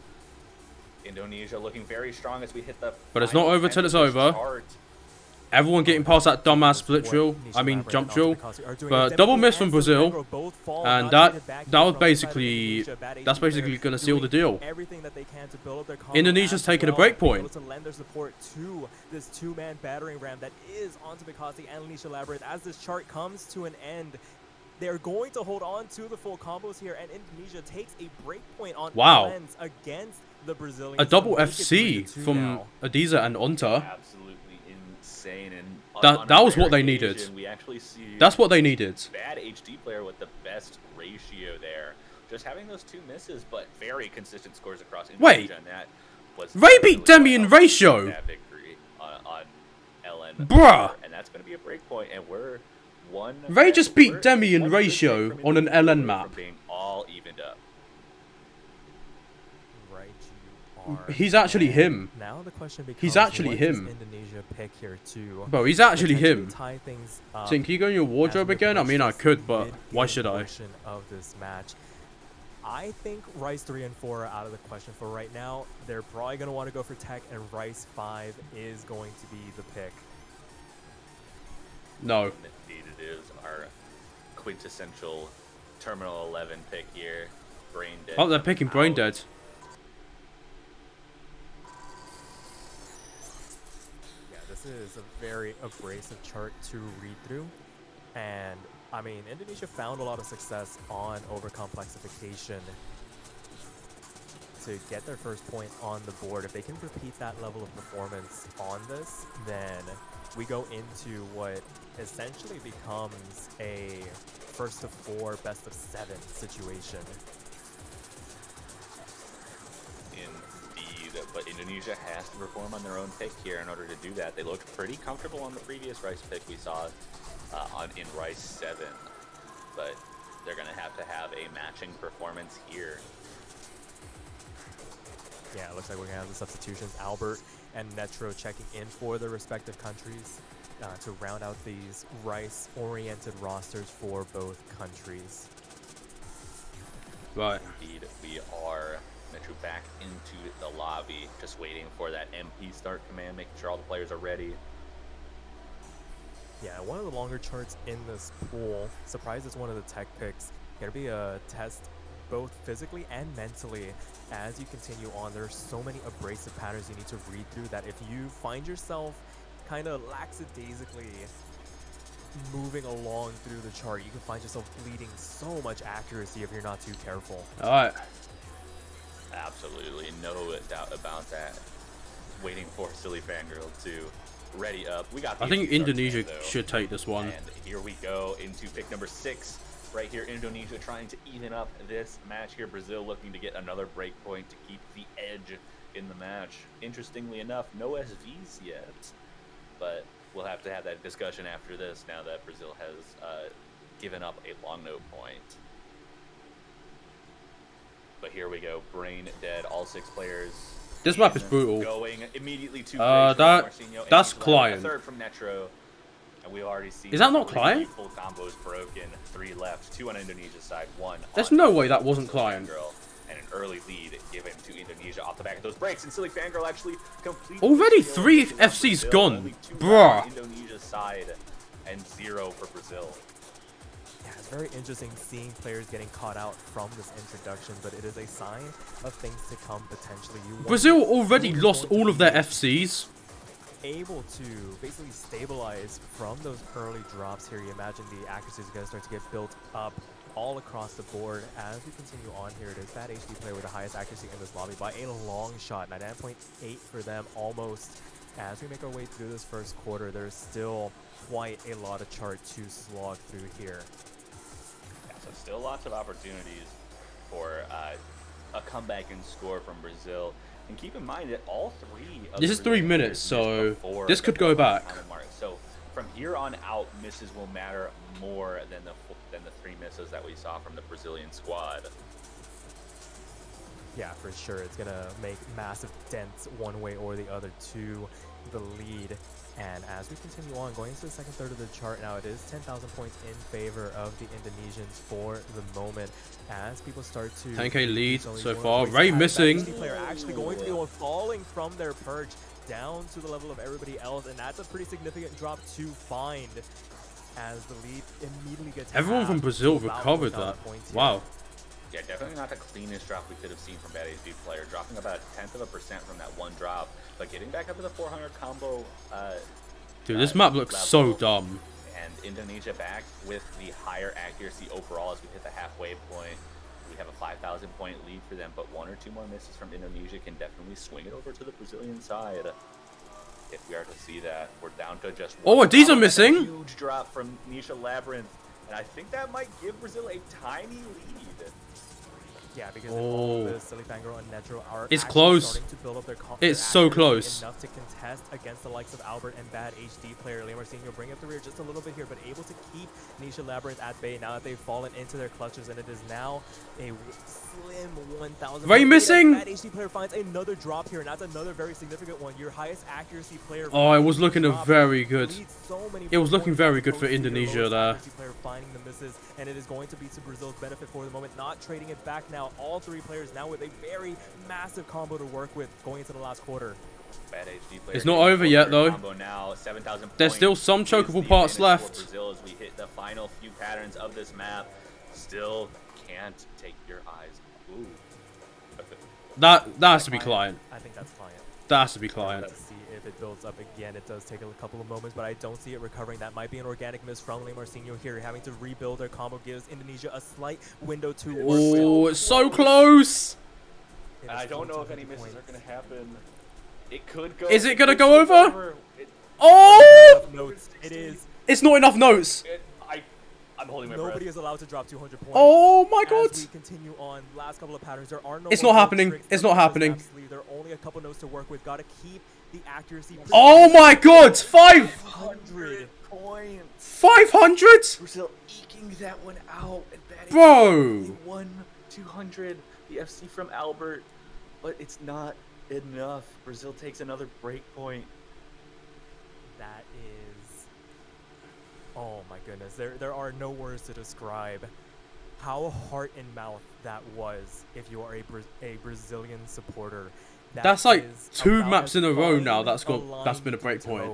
Indonesia looking very strong as we hit the. But it's not final over till 10 it's of this over. chart. Everyone getting past that dumbass split drill. I mean jump drill. But double miss from Brazil, and that's basically gonna seal the deal. Indonesia's taking a break point. To lend their support to this 2-man battering ram that is onto Mikasi and Nisha Labyrinth. As this chart comes to an end, they're going to hold on to the full combos here, and Indonesia takes a break point on lens against the Brazilians. A double FC from now. Adiza and Onta. Absolutely insane, and That was rare what they needed. occasion, we actually see That's what they needed. Bad HD player with the best ratio there. Just having those 2 misses, but very consistent scores across Wait. Indonesia, and that was Ray beat really Demi in what helped ratio. that victory on LN. Bruh. And that's going to be a break point, and we're one. Ray just beat we're Demi in one good ratio pick from on an Indonesia LN from map. being all evened up. Right, you are. He's actually And him. Now the question becomes, He's actually what him. does Indonesia pick here to Bro, he's actually potentially him. tie things up Think you go in your as wardrobe we again? I approach mean, I this could, but why mid-game should I? portion of this match? I think Rice 3 and 4 are out of the question for right now. They're probably going to want to go for Tech, and Rice 5 is going to be the pick. No. Indeed, it is our quintessential Terminal 11 pick here. Brain dead. Oh, they're picking Brain out. Dead. Yeah, this is a very abrasive chart to read through. And, I mean, Indonesia found a lot of success on overcomplexification to get their first point on the board. If they can repeat that level of performance on this, then we go into what essentially becomes a first of 4, best of 7 situation. Indeed, but Indonesia has to perform on their own pick here in order to do that. They looked pretty comfortable on the previous Rice pick we saw in Rice 7, but they're going to have a matching performance here. Yeah, it looks like we're going to have the substitutions. Albert and Netro checking in for their respective countries to round out these Rice-oriented rosters for both countries. Right. Indeed, we are Metro back into the lobby, just waiting for that MP start command, making sure all the players are ready. Yeah, one of the longer charts in this pool. Surprised it's one of the tech picks. Gonna be a test both physically and mentally as you continue on. There's so many abrasive patterns you need to read through that if you find yourself kind of lackadaisically moving along through the chart, you can find yourself bleeding so much accuracy if you're not too careful. All right. Absolutely, no doubt about that. Waiting for Silly Fangirl to ready up. We got. I think Indonesia should take this one. And here we go into pick number 6. Right here, Indonesia trying to even up this match here. Brazil looking to get another break point to keep the edge in the match. Interestingly enough, no SVs yet, but we'll have to have that discussion after this now that Brazil has given up a long no point. But here we go, brain dead, all 6 players. This map is brutal. Going immediately to that's client. Third from Netro. And we've already seen. Is that not client? Full combos broken. 3 left. 2 on Indonesia's side. 1. There's no way that wasn't client. And an early lead given to Indonesia off the back of those breaks. And Silly Fangirl actually completely. Already 3 FCs gone, Only 2 bruh. on Indonesia's side and 0 for Brazil. Yeah, it's very interesting seeing players getting caught out from this introduction, but it is a sign of things to come potentially. Brazil already lost all of their FCs. Able to basically stabilize from those early drops here. You imagine the accuracy is going to start to get built up all across the board. As we continue on here, it is that HD player with the highest accuracy in this lobby by a long shot, 99.8 for them almost. As we make our way through this first quarter, there's still quite a lot of chart to slog through here. Yeah, so still lots of opportunities for a comeback and score from Brazil. And keep in mind that all 3 of This is 3 minutes, so this could go back. So from here on out, misses will matter more than the 3 misses that we saw from the Brazilian squad. Yeah, for sure. It's going to make massive dents one way or the other to the lead. And as we continue on, going into the second third of the chart now, it is 10,000 points in favor of the Indonesians for the moment. As people start to 10k lead so far. Ray missing. Player actually going to be falling from their perch down to the level of everybody else, and that's a pretty significant drop to find. As the lead immediately gets Everyone from Brazil recovered that. Wow. Yeah, definitely not the cleanest drop we could have seen from Bad HD player, dropping about 0.1% from that one drop, but getting back up to the 400 combo. Dude, this map looks so dumb. And Indonesia back with the higher accuracy overall as we hit the halfway point. We have a 5,000 point lead for them, but 1 or 2 more misses from Indonesia can definitely swing it over to the Brazilian side. If we are to see that, we're down to just one. Oh, these are missing. Huge drop from Nisha Labyrinth, and I think that might give Brazil a tiny lead. Yeah, because the Silly Fangirl and Netro are it's close. To build up their it's so close. Enough to contest against the likes of Albert and Bad HD player. Liam Arsenio bring up the rear just a little bit here, but able to keep Nisha Labyrinth at bay now that they've fallen into their clutches, and it is now a slim 1,000. Ray missing. Bad HD player finds another drop here, and that's another very significant one. Your highest accuracy player. Oh, it was looking very good. It was looking very good for Indonesia there. Player finding the misses, and it is going to be to Brazil's benefit for the moment, not trading it back now. All 3 players now with a very massive combo to work with going into the last quarter. Bad HD player it's not over yet though. Now, 7,000 There's still some chokeable parts left. Brazil as we hit the final few patterns of this map. Still can't take your eyes. Ooh. That has to be client. I think that's client. That has to be client. Let's see if it builds up again. It does take a couple of moments, but I don't see it recovering. That might be an organic miss from Liam Arsenio here. Having to rebuild their combo gives Indonesia a slight window to work with. Oh, it's so close. I don't know if any misses are going to happen. It could go. Is it going to go over? Oh! It is. It's not enough notes. I'm holding my breath. Nobody is allowed to drop 200 points. Oh my god. As we continue on, last couple of patterns, there are no. It's not happening. It's not happening. There are only a couple notes to work with. Got to keep the accuracy. Oh my god. 500 points. 500? Brazil eking that one out. Bro. 200. The FC from Albert, but it's not enough. Brazil takes another break point. That is. Oh my goodness, there are no words to describe how heart and mouth that was if you are a Brazilian supporter. That's like 2 maps in a row now that's been a break point.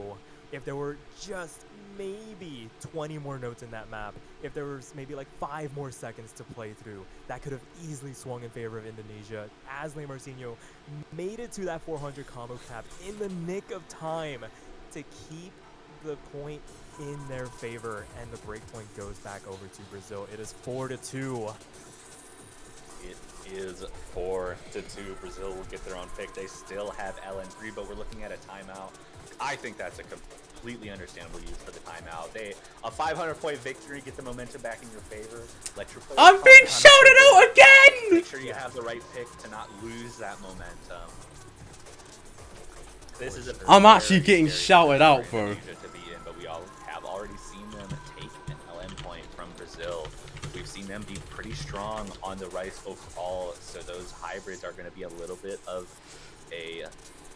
If there were just maybe 20 more notes in that map, if there was maybe like 5 more seconds to play through, that could have easily swung in favor of Indonesia, as Liam Arsenio made it to that 400 combo cap in the nick of time to keep the point in their favor, and the breakpoint goes back over to Brazil. It is 4-2. It is 4-2. Brazil will get their own pick. They still have LN3, but we're looking at a timeout. I think that's a completely understandable use for the timeout. A 500-point victory, get the momentum back in your favor. Let your players I'm being shouted out again! Make sure you have the right pick to not lose that momentum. This is I'm actually getting shouted out, bro. Indonesia to be in, but we all have already seen them take an LM point from Brazil. We've seen them be pretty strong on the Rice overall, so those hybrids are going to be a little bit of a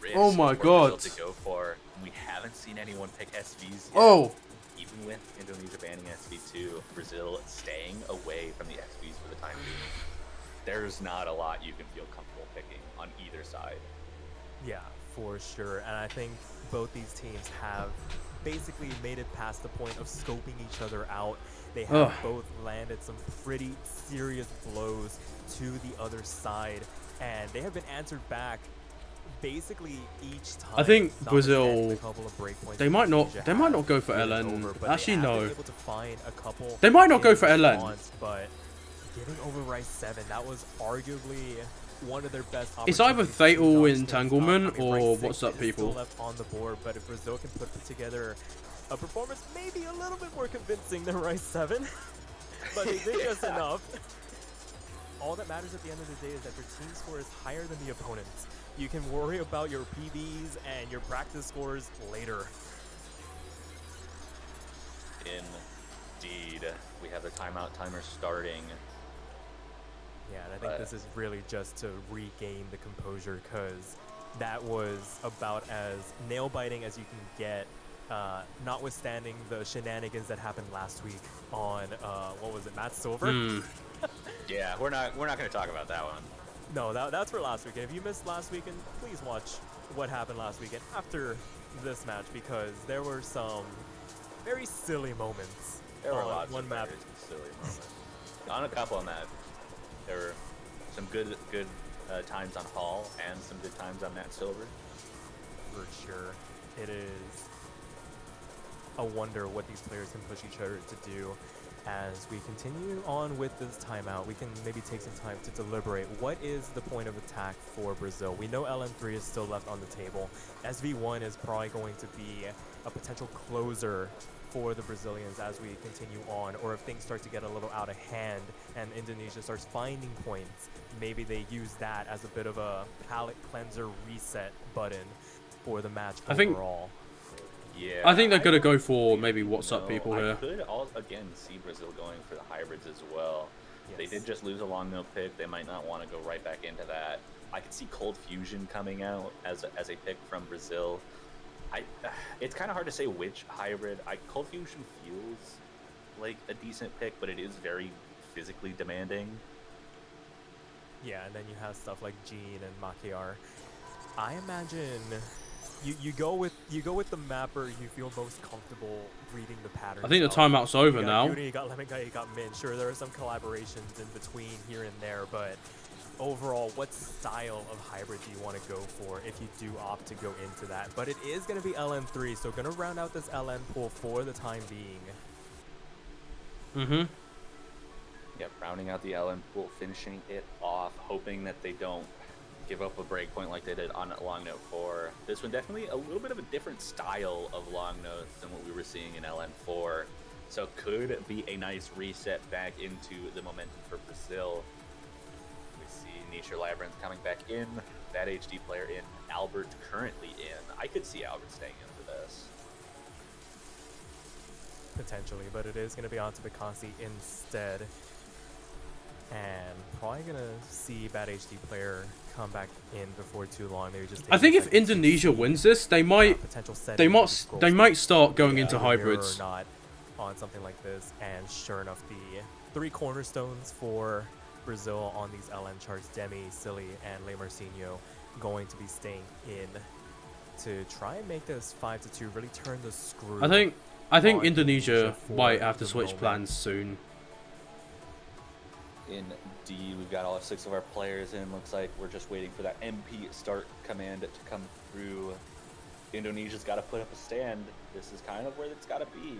risk Oh my for God. Brazil to go for. We haven't seen anyone pick SVs yet. Oh, Even with Indonesia banning SV2, Brazil staying away from the SVs for the time being. There's not a lot you can feel comfortable picking on either side. Yeah, for sure. And I think both these teams have basically made it past the point of scoping each other out. They have both landed some pretty serious blows to the other side, and they have been answered back basically each time. I think Some Brazil, a couple of breakpoints they might not Indonesia go for has LN. over, but Actually, they have no. been able to find a couple They might not go in for LN. response, but getting over Rice 7, that was arguably one of their best It's either opportunities to fatal knock things entanglement up. I mean, Rice or 6 what's up, is people? still left on the board, but if Brazil can put together a performance maybe a little bit more convincing than Rice 7, but they did just enough. All that matters at the end of the day is that your team score is higher than the opponent's. You can worry about your PBs and your practice scores later. Indeed. We have the timeout timer starting. Yeah, and I think this is really just to regain the composure, because that was about as nail-biting as you can get, notwithstanding the shenanigans that happened last week on, what was it, Matt Silver? Yeah, we're not going to talk about that one. No, that's for last weekend. If you missed last weekend, please watch what happened last weekend after this match, because there were some very silly moments There were on lots one of map. very silly moments. On a couple of maps, there were some good times on Hall and some good times on Matt Silver. For sure. It is a wonder what these players can push each other to do. As we continue on with this timeout, we can maybe take some time to deliberate. What is the point of attack for Brazil? We know LN3 is still left on the table. SV1 is probably going to be a potential closer for the Brazilians as we continue on, or if things start to get a little out of hand and Indonesia starts finding points, maybe they use that as a bit of a palate cleanser reset button for the match overall. Yeah, I think they're gonna go for don't maybe what's up know. people I here. could again see Brazil going for the hybrids as well. They Yes. did just lose a long no pick. They might not want to go right back into that. I could see Cold Fusion coming out as a pick from Brazil. It's kind of hard to say which hybrid. Cold Fusion feels like a decent pick, but it is very physically demanding. Yeah, and then you have stuff like Jean and Makiar. I imagine you go with the mapper you feel most comfortable reading the patterns. I think the of. timeout's over You got now. Yuri, you got Lemon Guy, you got Min. Sure, there are some collaborations in between here and there, but overall, what style of hybrid do you want to go for if you do opt to go into that? But it is going to be LN3, so going to round out this LN pool for the time being. Mm-hmm. Yeah, rounding out the LM pool, finishing it off, hoping that they don't give up a breakpoint like they did on long note 4. This one definitely a little bit of a different style of long notes than what we were seeing in LM4. So could be a nice reset back into the momentum for Brazil. We see Nisha Labyrinth coming back in, that HD player in, Albert currently in. I could see Albert staying in for this. Potentially, but it is going to be onto Bekasi instead. And probably going to see Bad HD player come back in before too long. Maybe just I think if Indonesia wins this, they might start going into hybrids. Or not on something like this. And sure enough, the 3 cornerstones for Brazil on these LN charts, Demi, Silly, and Le Marcinho, going to be staying in to try and make this 5-2, really turn the screw. I think on Indonesia for might have to the switch moment. plans soon. Indeed, we've got all 6 of our players in. Looks like we're just waiting for that MP start command to come through. Indonesia's got to put up a stand. This is kind of where it's got to be.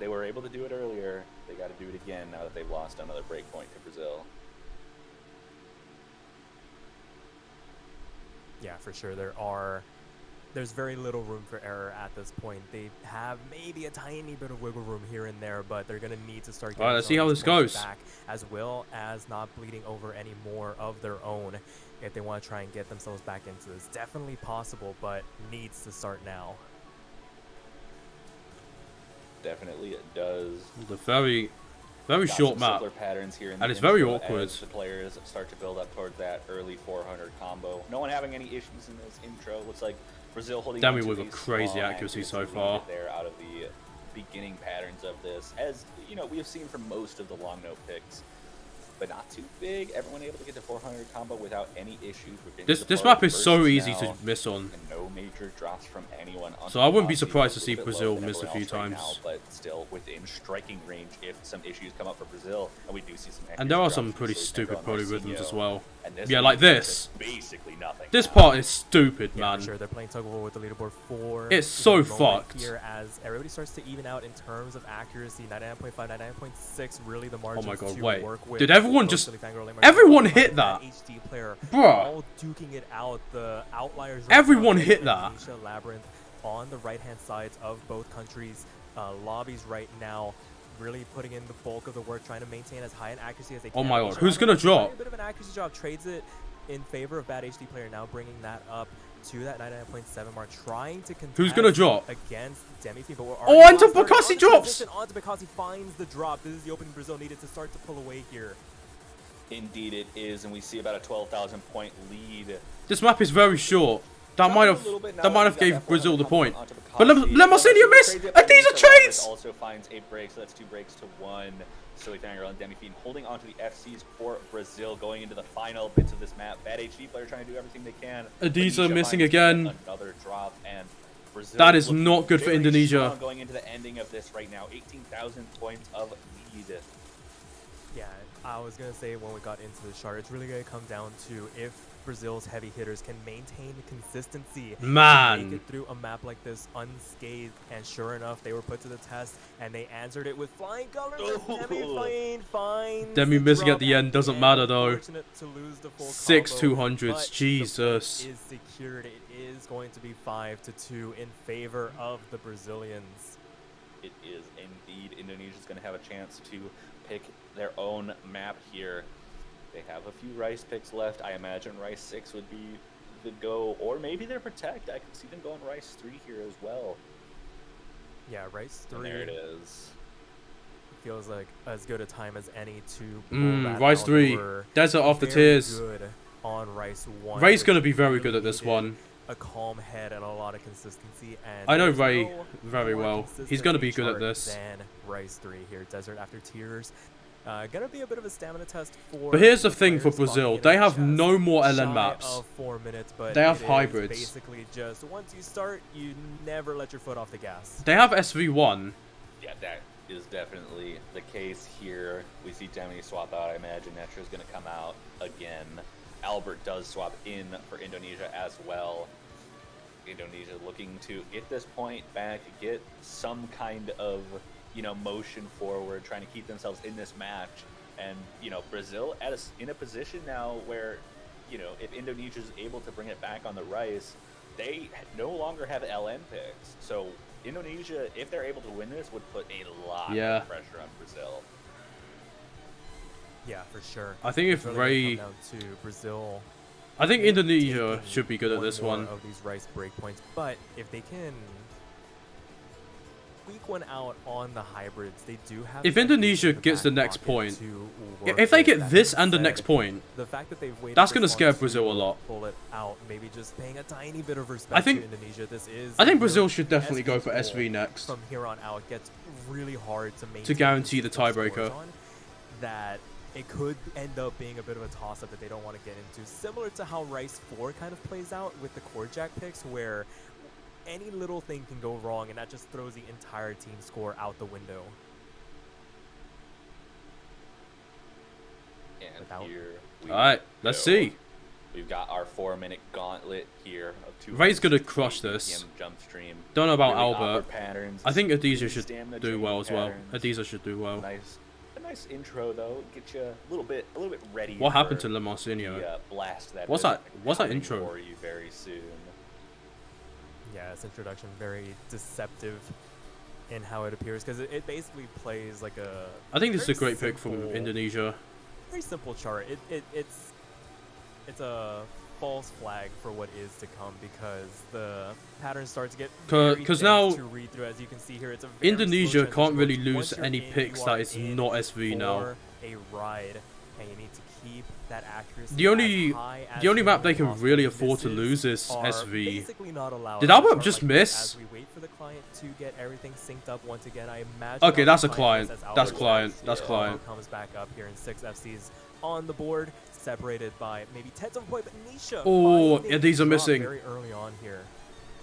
They were able to do it earlier. They got to do it again now that they've lost another break point to Brazil. Yeah, for sure. There's very little room for error at this point. They have maybe a tiny bit of wiggle room here and there, but they're going to need to start getting let's some see of how these this points goes. back, as well as not bleeding over any more of their own if they want to try and get themselves back into this. Definitely possible, but needs to start now. Definitely it does. The very Got short some map. similar patterns here in And the it's very intro awkward. as the players start to build up towards that early 400 combo. No one having any issues in this intro. Looks like Brazil holding Demi on to with a the crazy small accuracy so lead far. there out of the beginning patterns of this. As you know, we have seen from most of the long no picks, but not too big. Everyone able to get to 400 combo without any issues. This map is so easy to miss on. And no major drops from anyone. So I wouldn't be Honestly, surprised to it's a see little bit Brazil lower than miss a everyone few else right times. now, but still within striking range if some issues come up for Brazil, and we do see some. And there are drops some from pretty Brazil, stupid Negro and polyrhythms Marcinho, as well. and this Yeah, lead like is this. basically nothing. This now. part is stupid, Yeah, man. for sure. They're playing tug of war with the leaderboard for It's the so moment fucked. here as everybody starts to even out in terms of accuracy. 99.5, 99.6, really the margin Oh my God, to wait. work with. Did everyone Both just- Silly Fangirl and everyone Marcinho, hit that? HD player, Bruh. all duking it out. The outliers. Everyone now, hit that. Indonesia, Labyrinth on the right-hand sides of both countries' lobbies right now. Really putting in the bulk of the work, trying to maintain as high an accuracy as they can. Oh my God, Asia who's having gonna a drop? bit of an accuracy drop, trades it in favor of bad HD player, now bringing that up to that 99.7 mark, trying to contest Who's gonna drop? against Demi-Fiend, but we're Oh, already onto lost 30 Bakassi on the drops! position, onto Bakassi finds the drop. This is the opening Brazil needed to start to pull away here. Indeed, it is, and we see about a 12,000 point lead. This map is very short. That might have That gave Brazil the point. onto But Bakassi. let Marcinho miss! Trades it, And but these are Lisa Roberts trades! Also finds a break, so that's 2 breaks to 1. Silly Fangirl and Demi-Fiend holding onto the FCs for Brazil going into the final bits of this map. Bad HD player trying to do everything they can. Adisa Anisha missing finds again. Another drop, and Brazil That is looking not good for very Indonesia. strong going into the ending of this right now. 18,000 points of lead. Yeah, I was going to say when we got into the chart, it's really going to come down to if Brazil's heavy hitters can maintain consistency to Man. make it through a map like this unscathed. And sure enough, they were put to the test, and they answered it with flying colors. Demi-Fiend finds Demi the missing drop at the end doesn't matter, though. Unfortunate to lose the full 6 combo, 200s, but the point Jesus. is secured. It is going to be 5-2 in favor of the Brazilians. It is indeed. Indonesia's going to have a chance to pick their own map here. They have a few Rice picks left. I imagine Rice 6 would be the go, or maybe they're Protect. I could see them going Rice 3 here as well. Yeah, Rice 3 And there it is. feels like as good a time as any to pull that Rice out. 3. We're Desert off the very tears. good on Rice 1. Ray's which gonna be very really good at this needed one. A calm head and a lot of consistency. And I know there's Ray no very more well. He's consistent gonna be good at chart this. Than Rice 3 here. Desert after Tears. Gonna be a bit of a stamina test for. But here's the the thing for players Brazil. logging in They at have just no more shy LN maps. of 4 minutes, but They have it is hybrids. Basically, just once you start, you never let your foot off the gas. They have SV1. Yeah, that is definitely the case here. We see Demi swap out. I imagine Netra's going to come out again. Albert does swap in for Indonesia as well. Indonesia looking to get this point back, get some kind of, motion forward, trying to keep themselves in this match. And, Brazil in a position now where, if Indonesia is able to bring it back on the Rice, they no longer have LN picks. So Indonesia, if they're able to win this, would put a lot Yeah. of pressure on Brazil. Yeah, for sure. I think if It's really Ray... gonna come down to Brazil. I think Indonesia taking should be good at this more one. of these Rice breakpoints, but if they can squeak one out on the hybrids, they do have. If that Indonesia piece in gets the back next pocket point, to work if they with. get That this being and the said, next point, the fact that they've waited that's this gonna long scare to Brazil a lot. Pull it out, maybe just paying a tiny bit of respect I think- to Indonesia. This is. I think a Brazil real should definitely go for pool. SV next. From here on out, gets really hard to maintain guarantee the consistent tiebreaker. scores on, that it could end up being a bit of a toss-up that they don't want to get into. Similar to how Rice 4 kind of plays out with the core jack picks, where any little thing can go wrong, and that just throws the entire team score out the window. And Without- here we Alright, let's go. see. We've got our 4-minute gauntlet here of 2. Ray's gonna crush this. Jump stream. Don't know about Really Albert. awkward patterns, I think Adiza really should stamina do well as draining well. patterns. Adiza should do well. A nice intro though. Get you a little bit ready. What happened for to Le Marcinho? the, blast that What's is that? What's that coming intro? for you very soon. Yeah, its introduction very deceptive in how it appears because it basically plays like a. I think this is a very great pick from simple- Indonesia. Very simple chart. It's a false flag for what is to come because the patterns start to get very 'Cause dense now to read through. As you can see here, it's a very Indonesia slow can't transition, really but lose once you're any in, picks you that are is in not SV now. for a ride, and you need to keep that accuracy. The only- as high as the only map humanly they can possible. really afford to Misses lose is are SV. basically not allowed Did on a Albert chart just like this. miss? As we wait for the client to get everything synced up once again, I imagine. Okay, that's a Albert client. as That's Albert client. says, That's yeah. client. comes back up here in 6 FCs on the board, separated by maybe tenths of a point, but Nisha. Oh, finding yeah, these are drop missing. very early on here.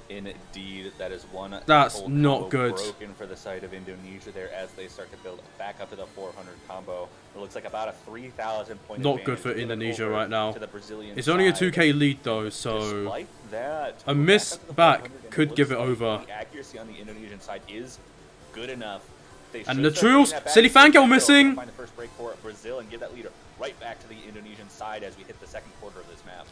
Indeed, that is one. That's full not combo good. Broken for the side of Indonesia there as they start to build back up to the 400 combo. It looks like about a 3,000 point. Not good advantage for given Indonesia over right now. to the Brazilian It's only a side. 2k lead though, so Despite that, a back miss up to the back 400, and could it give looks it like over. The accuracy on the Indonesian side is good enough. They And should the start Trills, bringing that back Silly to the Fangirl middle, missing. Find the first break for Brazil and give that leader right back to the Indonesian side as we hit the second quarter of this map.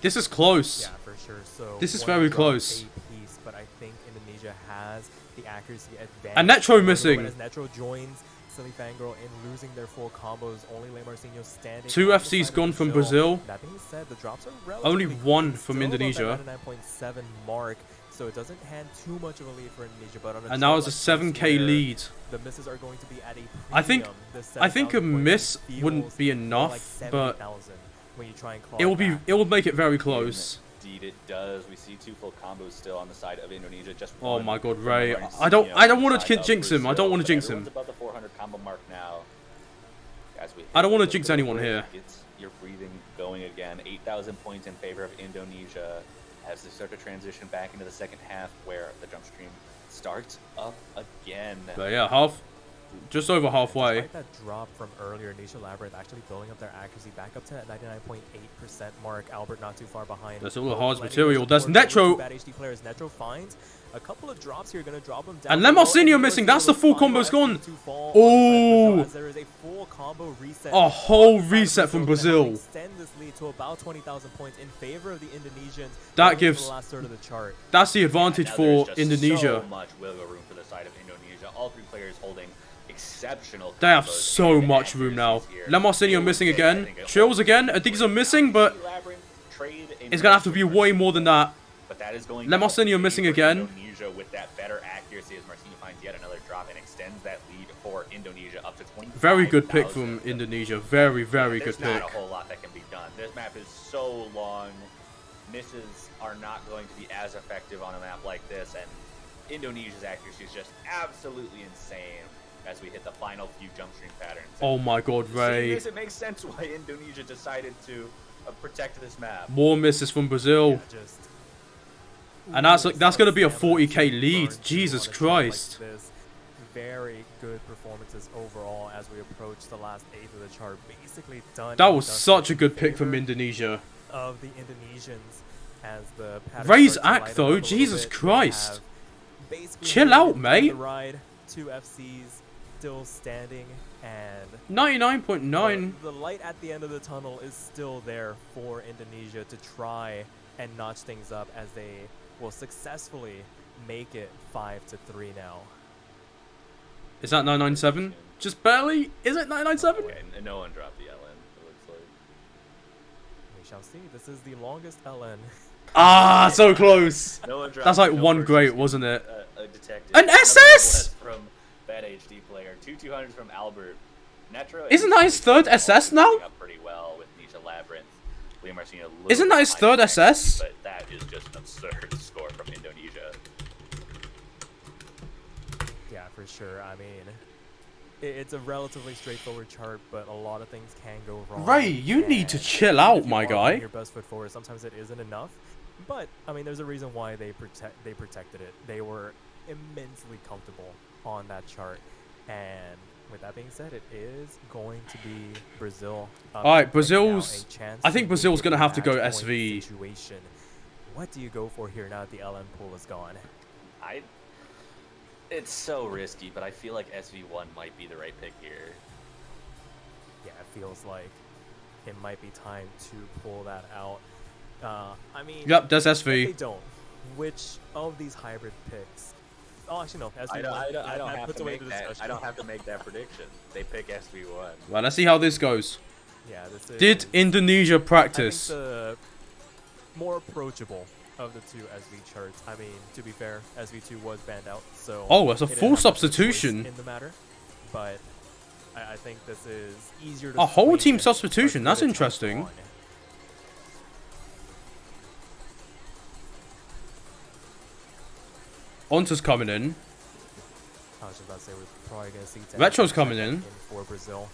this is close. Yeah, for sure. So This is one very drop close. a piece, but I think Indonesia has the accuracy advantage. And Netro However, missing. As Netro joins Silly Fangirl in losing their 4 combos, only Le Marcinho standing. 2 on the FCs side of gone from Brazil. That being said, the drops are Only relatively 1 clean, from still above that Indonesia. 99.7 mark, so it doesn't hand too much of a lead for Indonesia. But on a And now chart it's a like this 7k where lead. The misses are going to be at a I think- premium. The I think a 7,000 point miss feels wouldn't be more enough, like but 70,000 when you try and claw it will be. back. It will make it very close. Indeed, it does. We see 2 full combos still on the side of Indonesia. Just Oh one my God, from Ray! Marcinho I don't on the want side to of jinx him. I don't Brazil, want to but jinx everyone's him. above the 400 combo mark now. As we I don't hit wanna a jinx little bit anyone of here. break, It's your breathing going again. 8,000 points in favor of Indonesia as they start to transition back into the second half, where the jump stream starts up again. But yeah, just over halfway. Despite that drop from earlier, Nisha Labyrinth actually building up their accuracy back up to that 99.8% mark. Albert not too far behind. There's all the Both hard letting material. their There's support Netro. over to bad HD players. Netro finds a couple of drops here, gonna drop him down. And below, Lemarcinho and missing. Brazil That's the will full find combo's FP gone. to fall Oh. as there is a full combo reset. A whole on the side of reset from gonna Brazil. Extend this lead to about 20,000 points in favor of the Indonesians. That going into gives- the last third of the chart. That's the advantage Now for there's just Indonesia. So much wiggle room for the side of Indonesia. All 3 players holding exceptional. They have combos so and much room now. accuracies here. Lemarcinho It missing would take, again. I think, a Trills whole again. Adiza missing, but Labyrinth trade in it's gonna have to be way more than that. But that is going Lemarcinho to missing favor again. Indonesia with that better accuracy as Marcinho finds yet another drop and extends that lead for Indonesia up to 25,000. Very good pick from Indonesia. Very, very There's good not pick. a whole lot that can be done. This map is so long. Misses are not going to be as effective on a map like this, and Indonesia's accuracy is just absolutely insane as we hit the final few jump stream patterns. Oh my God, Seeing Ray! this, it makes sense why Indonesia decided to protect this map. More misses from Brazil. Yeah, just And that's gonna be a stamina 40k to lead. burn through Jesus on a team Christ. Like this. Very good performances overall as we approach the last 8th of the chart. Basically done. That and was dusted such a in good pick from favor Indonesia. of the Indonesians as the pattern Ray's starts to act, lighten though, up a little Jesus bit. We Christ. have basically Chill moved out, into mate. The ride, 2 FCs still standing, and 99.9. the light at the end of the tunnel is still there for Indonesia to try and notch things up as they will successfully make it 5-3 now. Is that 997? Just barely? Is it 997? Okay, and no one dropped the LN, it looks like. We shall see. This is the longest LN. Ah, so close. No one dropped That's like no one first great, team, wasn't it? A detective. An Another SS? from Bad HD player. 2-200s from Albert. Netro Isn't that his third SS now? Up pretty well with Nisha Labyrinth. Liam Marcinho a little Isn't that his behind third him, SS? But that is just an absurd score from Indonesia. Yeah, for sure. I mean, it's a relatively straightforward chart, but a lot of things can go wrong. Ray, you need to and chill even out, if you my are guy. putting your best foot forward, sometimes it isn't enough. But I mean, there's a reason why they protected it. They were immensely comfortable on that chart, and with that being said, it is going to be Brazil. All right, right now, Brazil's. a chance I think to Brazil's win gonna a have to go match point SV. Situation. What do you go for here now that the LM pool is gone? It's so risky, but I feel like SV1 might be the right pick here. Yeah, it feels like it might be time to pull that out. I mean, Yep, that's if they SV. don't, which of these hybrid picks? Oh, actually, no. SV1. I don't that have puts to away make the that. discussion. I don't have to make that prediction. They pick SV1. Well, let's see how this goes. Yeah, this is. Did Indonesia I think practice? the more approachable of the two SV charts. I mean, to be fair, SV2 was banned out, so. Oh, it's a it didn't full have much of a choice substitution. in the matter, but I think this is easier to. A whole swing team with substitution, a that's good interesting. on. Onta's coming in. I was just about to say we're probably gonna see. Retro's Dennis coming check in. for Brazil,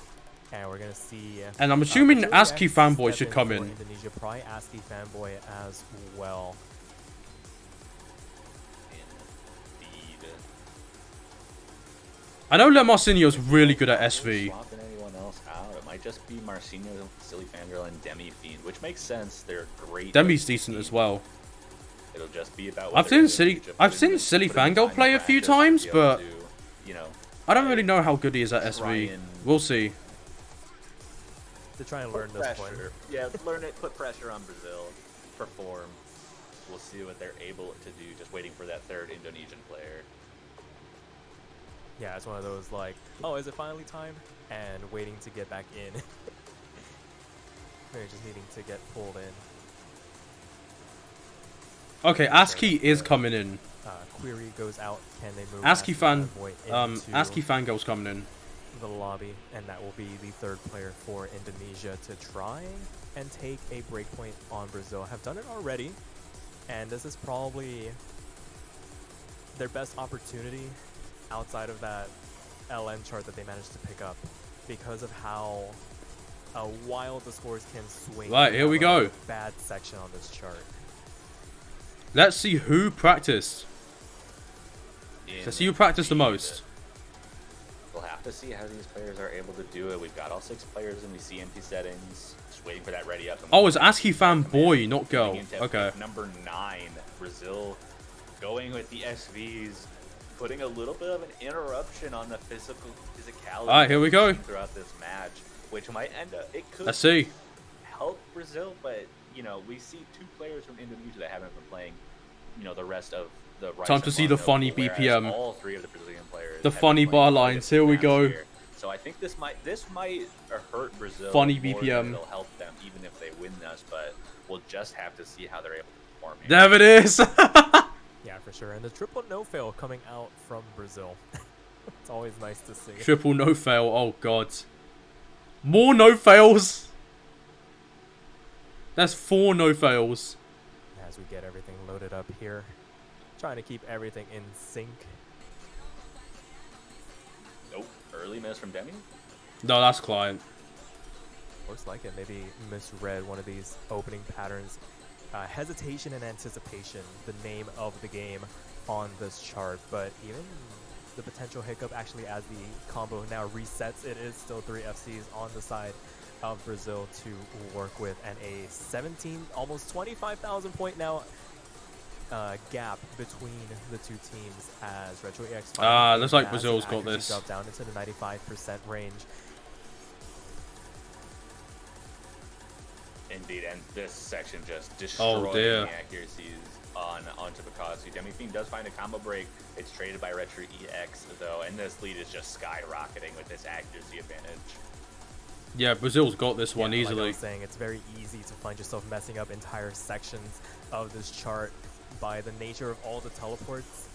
and we're gonna see. And I'm assuming Brazil ASCII next fanboy step should in come for in. Indonesia, probably ASCII fanboy as well. Indeed. I know Lemarcinio's really good at SV. Swapping anyone else out. It might just be Marcinho, Silly Fangirl, and Demi Fiend, which makes sense. They're great. Demi's as decent team. as well. It'll just be about. I've whether seen Indonesia I've put seen in- Silly put in Fangirl time play to a few practice to times, be able but to, you know, I don't really know how good he is at Try SV. and- We'll see. To try and learn put this point. pressure. Yeah, learn it. Put pressure on Brazil. Perform. We'll see what they're able to do. Just waiting for that third Indonesian player. Yeah, it's one of those like, oh, is it finally time? And waiting to get back in. Maybe just needing to get pulled in. Okay, ASCII is coming in. Query goes out. Can they move ASCII fan, Fanboy into ASCII Fangirl's coming in. the lobby? And that will be the third player for Indonesia to try and take a breakpoint on Brazil. Have done it already, and this is probably their best opportunity outside of that LN chart that they managed to pick up because of how wild the scores can swing. Right, here we from a go. Bad section on this chart. Let's see who practiced. Let's see who practiced the most. We'll have to see how these players are able to do it. We've got all 6 players in the CNP settings. Just waiting for that ready up. Oh, it's ASCII fan boy, not girl. Coming into Okay. pick number 9, Brazil going with the SVs, putting a little bit of an interruption on the physicality. All right, here we go. Throughout this match, which might end up, it could Let's see. help Brazil, but you know, we see 2 players from Indonesia that haven't been playing, you know, the rest of the right. Time to see the funny BPM. All 3 of the Brazilian players. The have funny been playing bar quite a lines. few Here we maps go. here. So I think this might hurt Brazil. Funny more than BPM. It'll help them even if they win this, but we'll just have to see how they're able to perform. Here. There it is. Yeah, for sure. And the triple no fail coming out from Brazil. It's always nice to see. Triple no fail. Oh god. More no fails. That's 4 no fails. As we get everything loaded up here, trying to keep everything in sync. Nope. Early miss from Demi. No, that's client. Looks like it maybe misread one of these opening patterns. Hesitation and anticipation, the name of the game on this chart, but even the potential hiccup actually as the combo now resets, it is still 3 FCs on the side of Brazil to work with, and a 17, almost 25,000 point now gap between the 2 teams as Retro EX. Looks like Brazil's got this. Drop down into the 95% range. Indeed, and this section just destroying dear. the accuracies onto Bakasu. Demi Fiend does find a combo break. It's traded by Retro EX though, and this lead is just skyrocketing with this accuracy advantage. Yeah, Brazil's got this one Like I easily. was saying, it's very easy to find yourself messing up entire sections of this chart by the nature of all the teleports.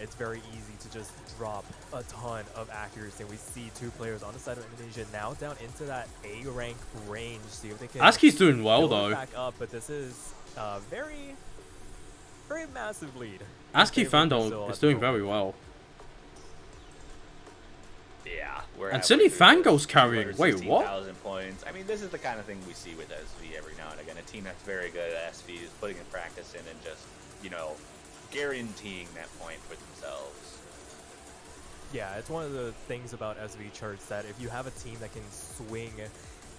It's very easy to just drop a ton of accuracy. We see 2 players on the side of Indonesia now down into that A rank range. See if they can. ASCII's doing well build it though. back up, but this is very, very massive lead. ASCII in favor of Brazil Fandom at is the doing moment. very well. Yeah, we're And halfway Silly through Fangirl's this. carrying. Wait, what? 216,000 points. I mean, this is the kind of thing we see with SV every now and again. A team that's very good at SV is putting in practice in and just, you know, guaranteeing that point for themselves. Yeah, it's one of the things about SV charts that if you have a team that can swing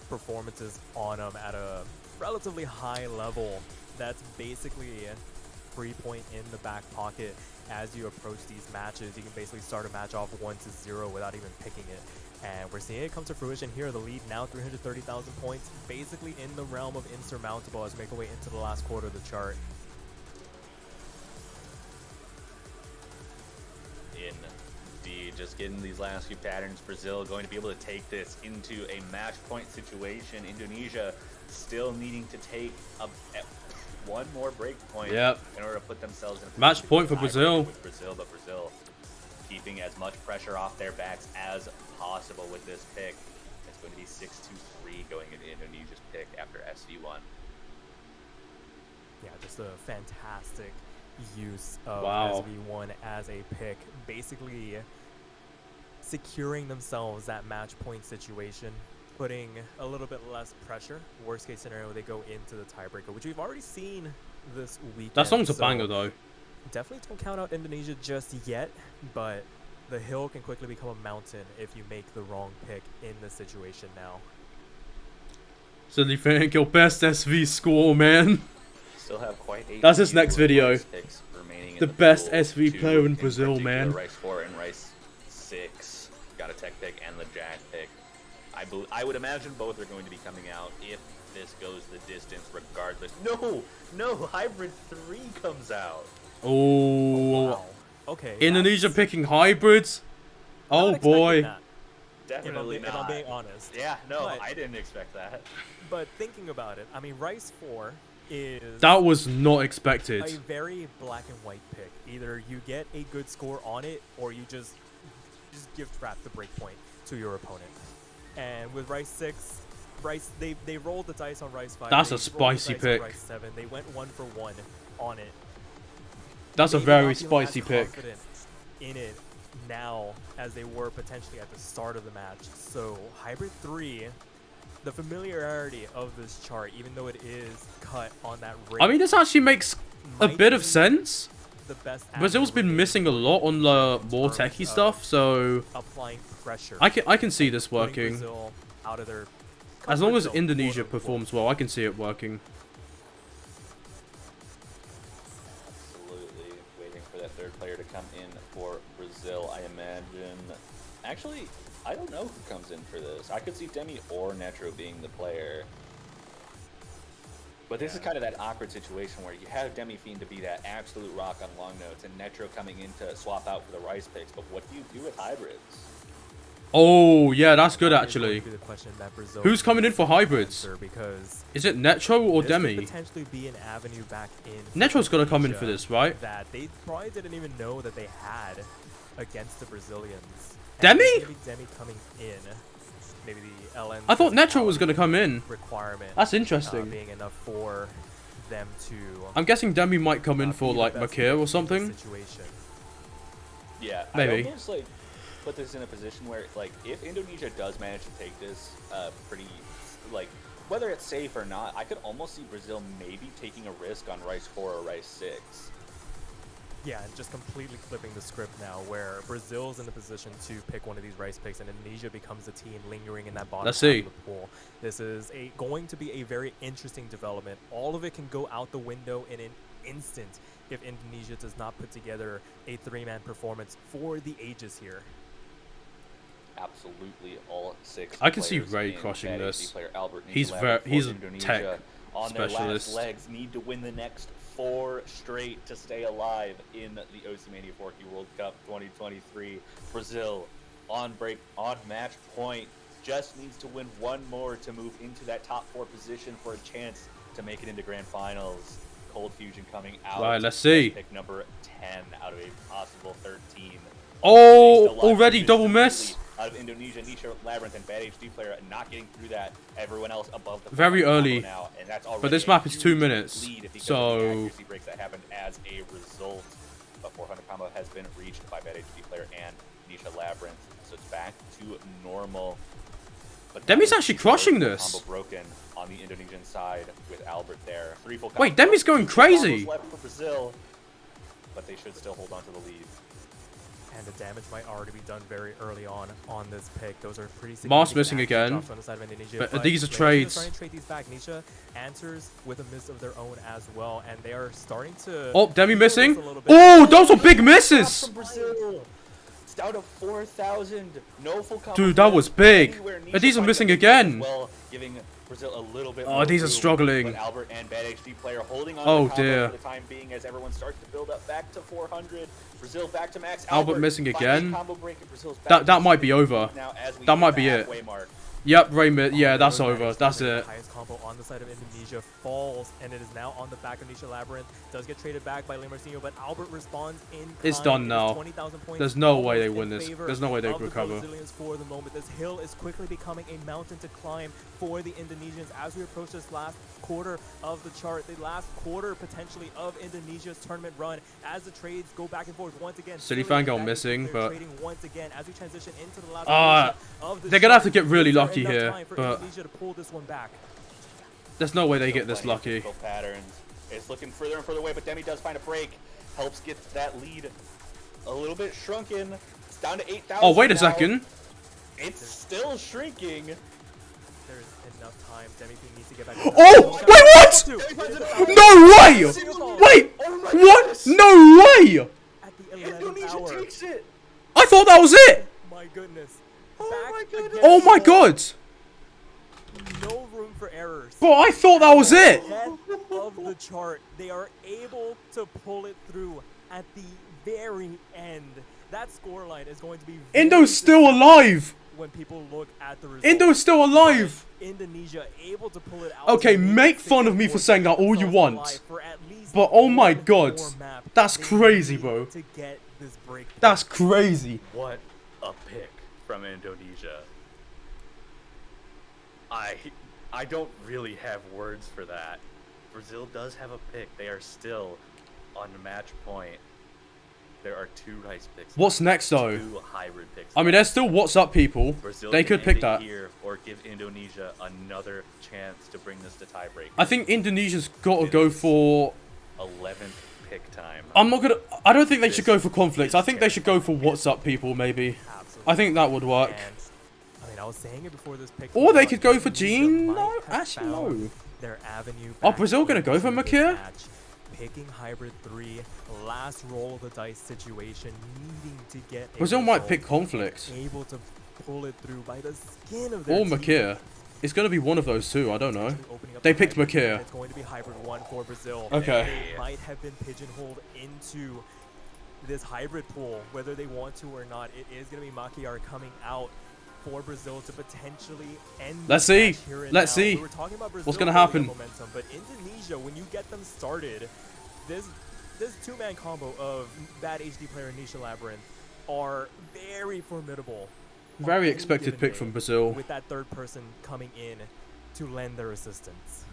performances on them at a relatively high level, that's basically free point in the back pocket as you approach these matches. You can basically start a match off 1-0 without even picking it. And we're seeing it come to fruition here. The lead now 330,000 points, basically in the realm of insurmountable as we make our way into the last quarter of the chart. Indeed, just getting these last few patterns. Brazil going to be able to take this into a match point situation. Indonesia still needing to take one more break point in order to put themselves in a Match point for Brazil. With Brazil, but Brazil keeping as much pressure off their backs as possible with this pick. It's going to be 6-3 going into Indonesia's pick after SV1. Yeah, just a fantastic use of Wow. SV1 as a pick, basically securing themselves that match point situation, putting a little bit less pressure. Worst case scenario, they go into the tiebreaker, which we've already seen this weekend. That song's a so banger though. definitely don't count out Indonesia just yet, but the hill can quickly become a mountain if you make the wrong pick in this situation now. So do you think your best SV score, man? Still have quite a That's his few next video. rice picks remaining in The best pool. SV Two player in Brazil, particular, man. Rice 4 and Rice 6 got a tech pick and the Jack pick. I would imagine both are going to be coming out if this goes the distance regardless. No, Hybrid 3 comes out. Oh, Wow. Okay. Indonesia that's picking hybrids. not Oh expecting boy. that, Definitely if I'm not. being honest. Yeah, no, But- I didn't expect that. But thinking about it, I mean, Rice 4 is That was not a expected. very black and white pick. Either you get a good score on it, or you just give trap the break point to your opponent. And with Rice 6, they rolled the dice on Rice 5. That's they a rolled the spicy dice on pick. Rice 7. They went 1-for-1 on it. That's a Maybe very not feeling as spicy pick. confident in it now as they were potentially at the start of the match. So Hybrid 3, the familiarity of this chart, even though it is cut on that rate, I mean, this actually makes a might bit of be sense. the best Brazil's avenue been missing a lot on the more terms techie of stuff, so applying pressure. I can see this putting working. Brazil out of their As long comfort as zone, Indonesia quote-unquote. performs well, I can see it working. Absolutely. Waiting for that third player to come in for Brazil, I imagine. Actually, I don't know who comes in for this. I could see Demi or Netro being the player. But this is kind of that awkward situation where you have Demi Fiend to be that absolute rock on long notes and Netro coming in to swap out for the Rice picks. But what do you do with hybrids? Oh, yeah, that's good That is going actually. to be the question that Brazil Who's coming in for needs to hybrids? answer, because Is it Netro or this could Demi? potentially be an avenue back in for Netro's got to come in Indonesia for this, right? that they probably didn't even know that they had against the Brazilians. Demi? Maybe Demi coming in. Maybe the LN. I thought Netro was going to come in. requirement. That's interesting. Being enough for them to. I'm guessing Demi might come in be for the like best Makir in or this something. Situation. Yeah, Maybe. I'd almost like put this in a position where, like, if Indonesia does manage to take this pretty, like, whether it's safe or not, I could almost see Brazil maybe taking a risk on Rice 4 or Rice 6. Yeah, and just completely flipping the script now, where Brazil's in a position to pick one of these Rice picks, and Indonesia becomes a team lingering in that bottom Let's half see. of the pool. This is going to be a very interesting development. All of it can go out the window in an instant if Indonesia does not put together a three-man performance for the ages here. Absolutely, all six. I can see players Ray in crushing Bad this. HD player Albert He's Nicolao he's for a Indonesia tech on their specialist. last legs need to win the next 4 straight to stay alive in the Oceania 4Q World Cup 2023. Brazil on match point just needs to win one more to move into that top 4 position for a chance to make it into grand finals. Cold Fusion coming out. Right, let's see. Pick number 10 out of a possible 13. Oh, Based a lot already just double completely miss. out of Indonesia, Nisha Labyrinth and Bad HD player not getting through that. Everyone else above the Very combo early. now, and that's already But this a map is 2 huge minutes, lead because of so- the accuracy breaks that happened as a result. But 400 combo has been reached by Bad HD player and Nisha Labyrinth, so it's back to normal. But Demi's now actually the crushing combo this. broken on the Indonesian side with Albert there. 3 full Wait, combos, Demi's going 2 full combos crazy. left for Brazil, but they should still hold on to the lead. and the damage might already be done very early on this pick. Those are pretty Mars significant missing action again. drops on the side of Indonesia, But these are Malaysia is trades. starting to trade these back. Nisha answers with a miss of their own as well, and they are starting to... Oh, Demi feel this missing. a little bit. Oh, those are big misses. From Brazil. It's down to 4,000. No full combo. Dude, that was big. Anywhere. But these are Nisha missing finding a again. Well, giving Brazil a little bit Oh, more these are room, struggling. But Albert and Bad HD player holding on Oh, to the combo dear. for the time being as everyone starts to build up back to 400. Brazil back to max. Albert missing finally again. combo break, and Brazil's back That to might be over. now as we That hit might the be it. halfway mark. Yep, Raymond. Yeah, that's There over. was That's the it. highest combo on the side of Indonesia falls, and it is now on the back of Nisha Labyrinth. Does get traded back by Lemarcino, but Albert responds in kind. It's done now. 20,000 points. There's no way they almost win in this. favor There's no way they of the recover. Brazilians for the moment. This hill is quickly becoming a mountain to climb for the Indonesians as we approach this last quarter of the chart, the last quarter potentially of Indonesia's tournament run. As the trades go back and forth once again. City Silly fan go and missing, they're but trading once again as we transition into the last Ah, portion of the they're gonna have to chart. get really Is there lucky enough here, time for but Indonesia to pull this one back? there's no way they Still get this plenty of lucky. difficult patterns. It's looking further and further away, but Demi does find a break. Helps get that lead a little bit shrunken. It's down to 8,000. Oh, wait a now. second. It's still shrinking. There's enough time. Demi needs to get back. Oh, wait, what? No way! Wait, what? No way! At the 11th Indonesia hour. takes it. I thought that was it. My goodness. Oh Back my goodness. against Oh my the wall. god. No room for errors. Bro, I thought that was it. Head of the chart. They are able to pull it through at the very end. That scoreline is going to be very Indo's still deceptive alive. when people look at the results. Indo's still alive. Indonesia able to pull it out. Okay, to make fun of me for saying that all you want. But oh my god, that's crazy, bro. To get this break. That's crazy. What a pick from Indonesia. I don't really have words for that. Brazil does have a pick. They are still on match point. There are 2 rice picks. What's next though? 2 hybrid picks. I mean, there's still what's up people. Brazil They can could pick end it that. here or give Indonesia another chance to bring this to tiebreak. I think Indonesia's got to go for. 11th pick time. I don't think they should go for conflicts. I think they should go for what's up people maybe. Absolutely. I think that would work. And, I mean, I was saying it before this pick. Or they came could out, go for Indonesia Gene. might No, have actually found no. Their avenue. Are back Brazil gonna go into for this Makir? match. Picking hybrid 3, last roll of the dice situation, needing to get. a Brazil might result, pick conflict. Able to pull it through by the skin of their Or teeth. Makir. It's gonna be one of those two. I don't know. Actually opening up They the picked hybrid, Makir. and it's going to be hybrid 1 for Brazil. Okay. They might have been pigeonholed into this hybrid pool, whether they want to or not. It is going to be Makiar coming out for Brazil to potentially end. Let's this see. match here and Let's now. see. We were talking about Brazil What's gonna building happen? up momentum, but Indonesia, when you get them started, this 2-man combo of Bad HD player and Nisha Labyrinth are very formidable. on Very any expected given pick day, from Brazil. with that third person coming in to lend their assistance.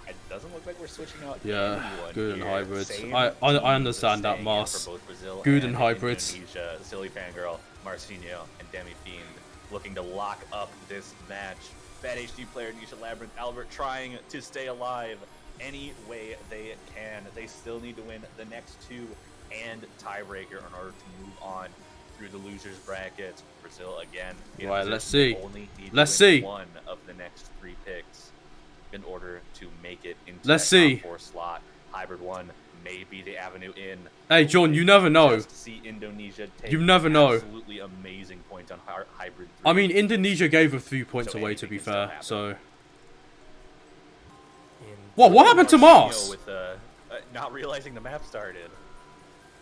It doesn't look like we're switching out. Yeah, anyone good and here. hybrids. Same I team understand that, staying Mars. for both Brazil Good and and hybrids. Indonesia. Silly Fangirl, Marcinho, and Demi Fiend looking to lock up this match. Bad HD player Nisha Labyrinth, Albert trying to stay alive any way they can. They still need to win the next 2 and tiebreaker in order to move on through the losers bracket. Brazil again. in a Right, let's position to see. only need to Let's win see. 1 of the next 3 picks in order to make it into Let's that see. top 4 slot. Hybrid 1 may be the avenue in. Hey, John, you never know. Just see Indonesia take You never know. absolutely amazing points on Hybrid 3. I mean, Indonesia gave a few points So away, to anything be can still fair. happen. So, In what happened to Mars? With not realizing the map started.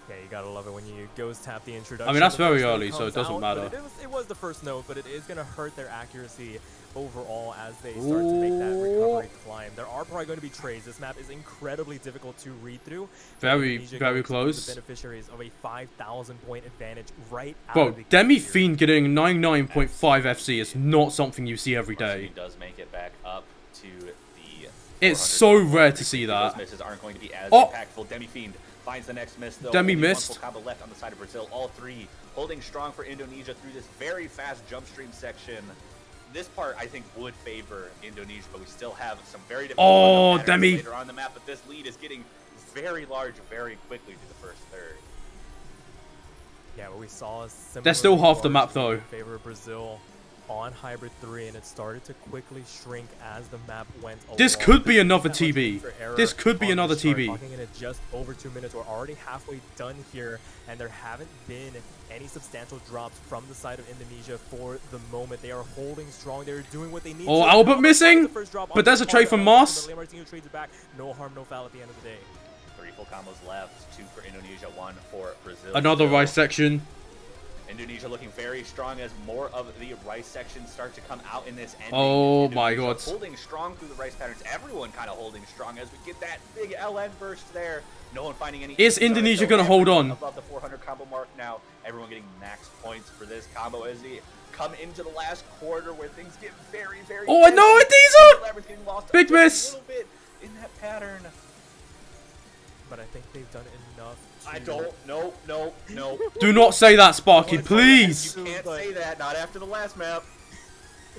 Yeah, you gotta love it when you goes tap the introduction. I mean, that's the first very note early, so it comes doesn't out, matter. but it was the first note, but it is gonna hurt their accuracy overall as they start to make that recovery climb. There are probably going to be trades. This map is incredibly difficult to read through. Very, Indonesia very going to be close. The beneficiaries of a 5,000 point advantage right out Bro, of the Demi gate here. Fiend getting 99.5 FC is not something you see every Marcinho day. does make it back up to the. It's 400. so rare to see Those that. misses aren't going to be as Oh! impactful. Demi Fiend finds the next miss though. Demi Only missed. One full combo left on the side of Brazil. All 3 holding strong for Indonesia through this very fast jump stream section. this part I think would favor Indonesia, but we still have some very different Oh, patterns Demi. later on the map. But this lead is getting very large very quickly through the first third. Yeah, but we saw a They're still similarly half the large map, though. lead in favor of Brazil on Hybrid 3, and it started to quickly shrink as the map went along. This could be another That much TB. room for error This could be on another the chart. TB. Clocking in at just over 2 minutes. We're already halfway done here, and there haven't been any substantial drops from the side of Indonesia for the moment. They are holding strong. They're doing what they need Oh, to. Albert missing? The first drop But there's a onto trade from Albert. Moss. Martinho trades it back. No harm, no foul at the end of the day. 3 full combos left, 2 for Indonesia, 1 for Brazil. Another So, rice section. Indonesia looking very strong as more of the rice sections start to come out in this ending. Oh my Indonesia God. holding strong through the rice patterns. Everyone kind of holding strong as we get that big LN burst there. No one finding any. Is ease on it, Indonesia so gonna hold everyone on? above the 400 combo mark now? Everyone getting max points for this combo as they come into the last quarter where things get very, very. Oh, I know it, Diesel! Labyrinth getting lost Big just a miss. little bit in that pattern. But I think they've done enough. I don't. No. Do not say that, Sparky, please. You can't say that. Not after the last map.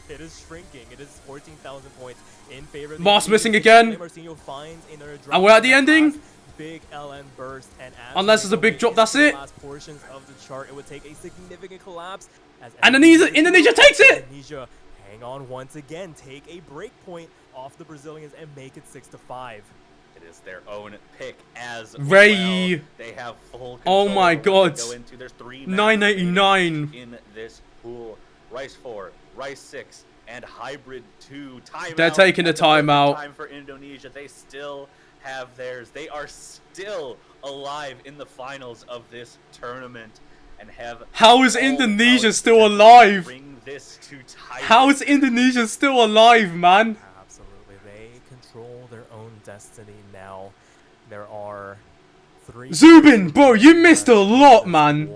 It is shrinking. It is 14,000 points in favor of the Moss Indians. missing again. Martinho finds another drop And we're at the in ending? last big LN burst, and as Unless we there's a big go drop, into that's the it. Last portions of the chart, it would take a significant collapse. As And Indonesia takes it. Indonesia hang on once again, take a break point off the Brazilians, and make it 6-5. It is their own pick as Ray. well. They have full Oh control my of what God. they go into. There's 3 989. in this pool. Rice 4, Rice 6, and Hybrid 2. Timeout. They're taking a at the perfect timeout. Time for Indonesia. They still have theirs. They are still alive in the finals of this tournament and have. How is all Indonesia out still to alive? Bring this to tie. How is Indonesia still alive, man? Absolutely. They control their own destiny now. There are 3 Zubin, bro, you missed a lot, man.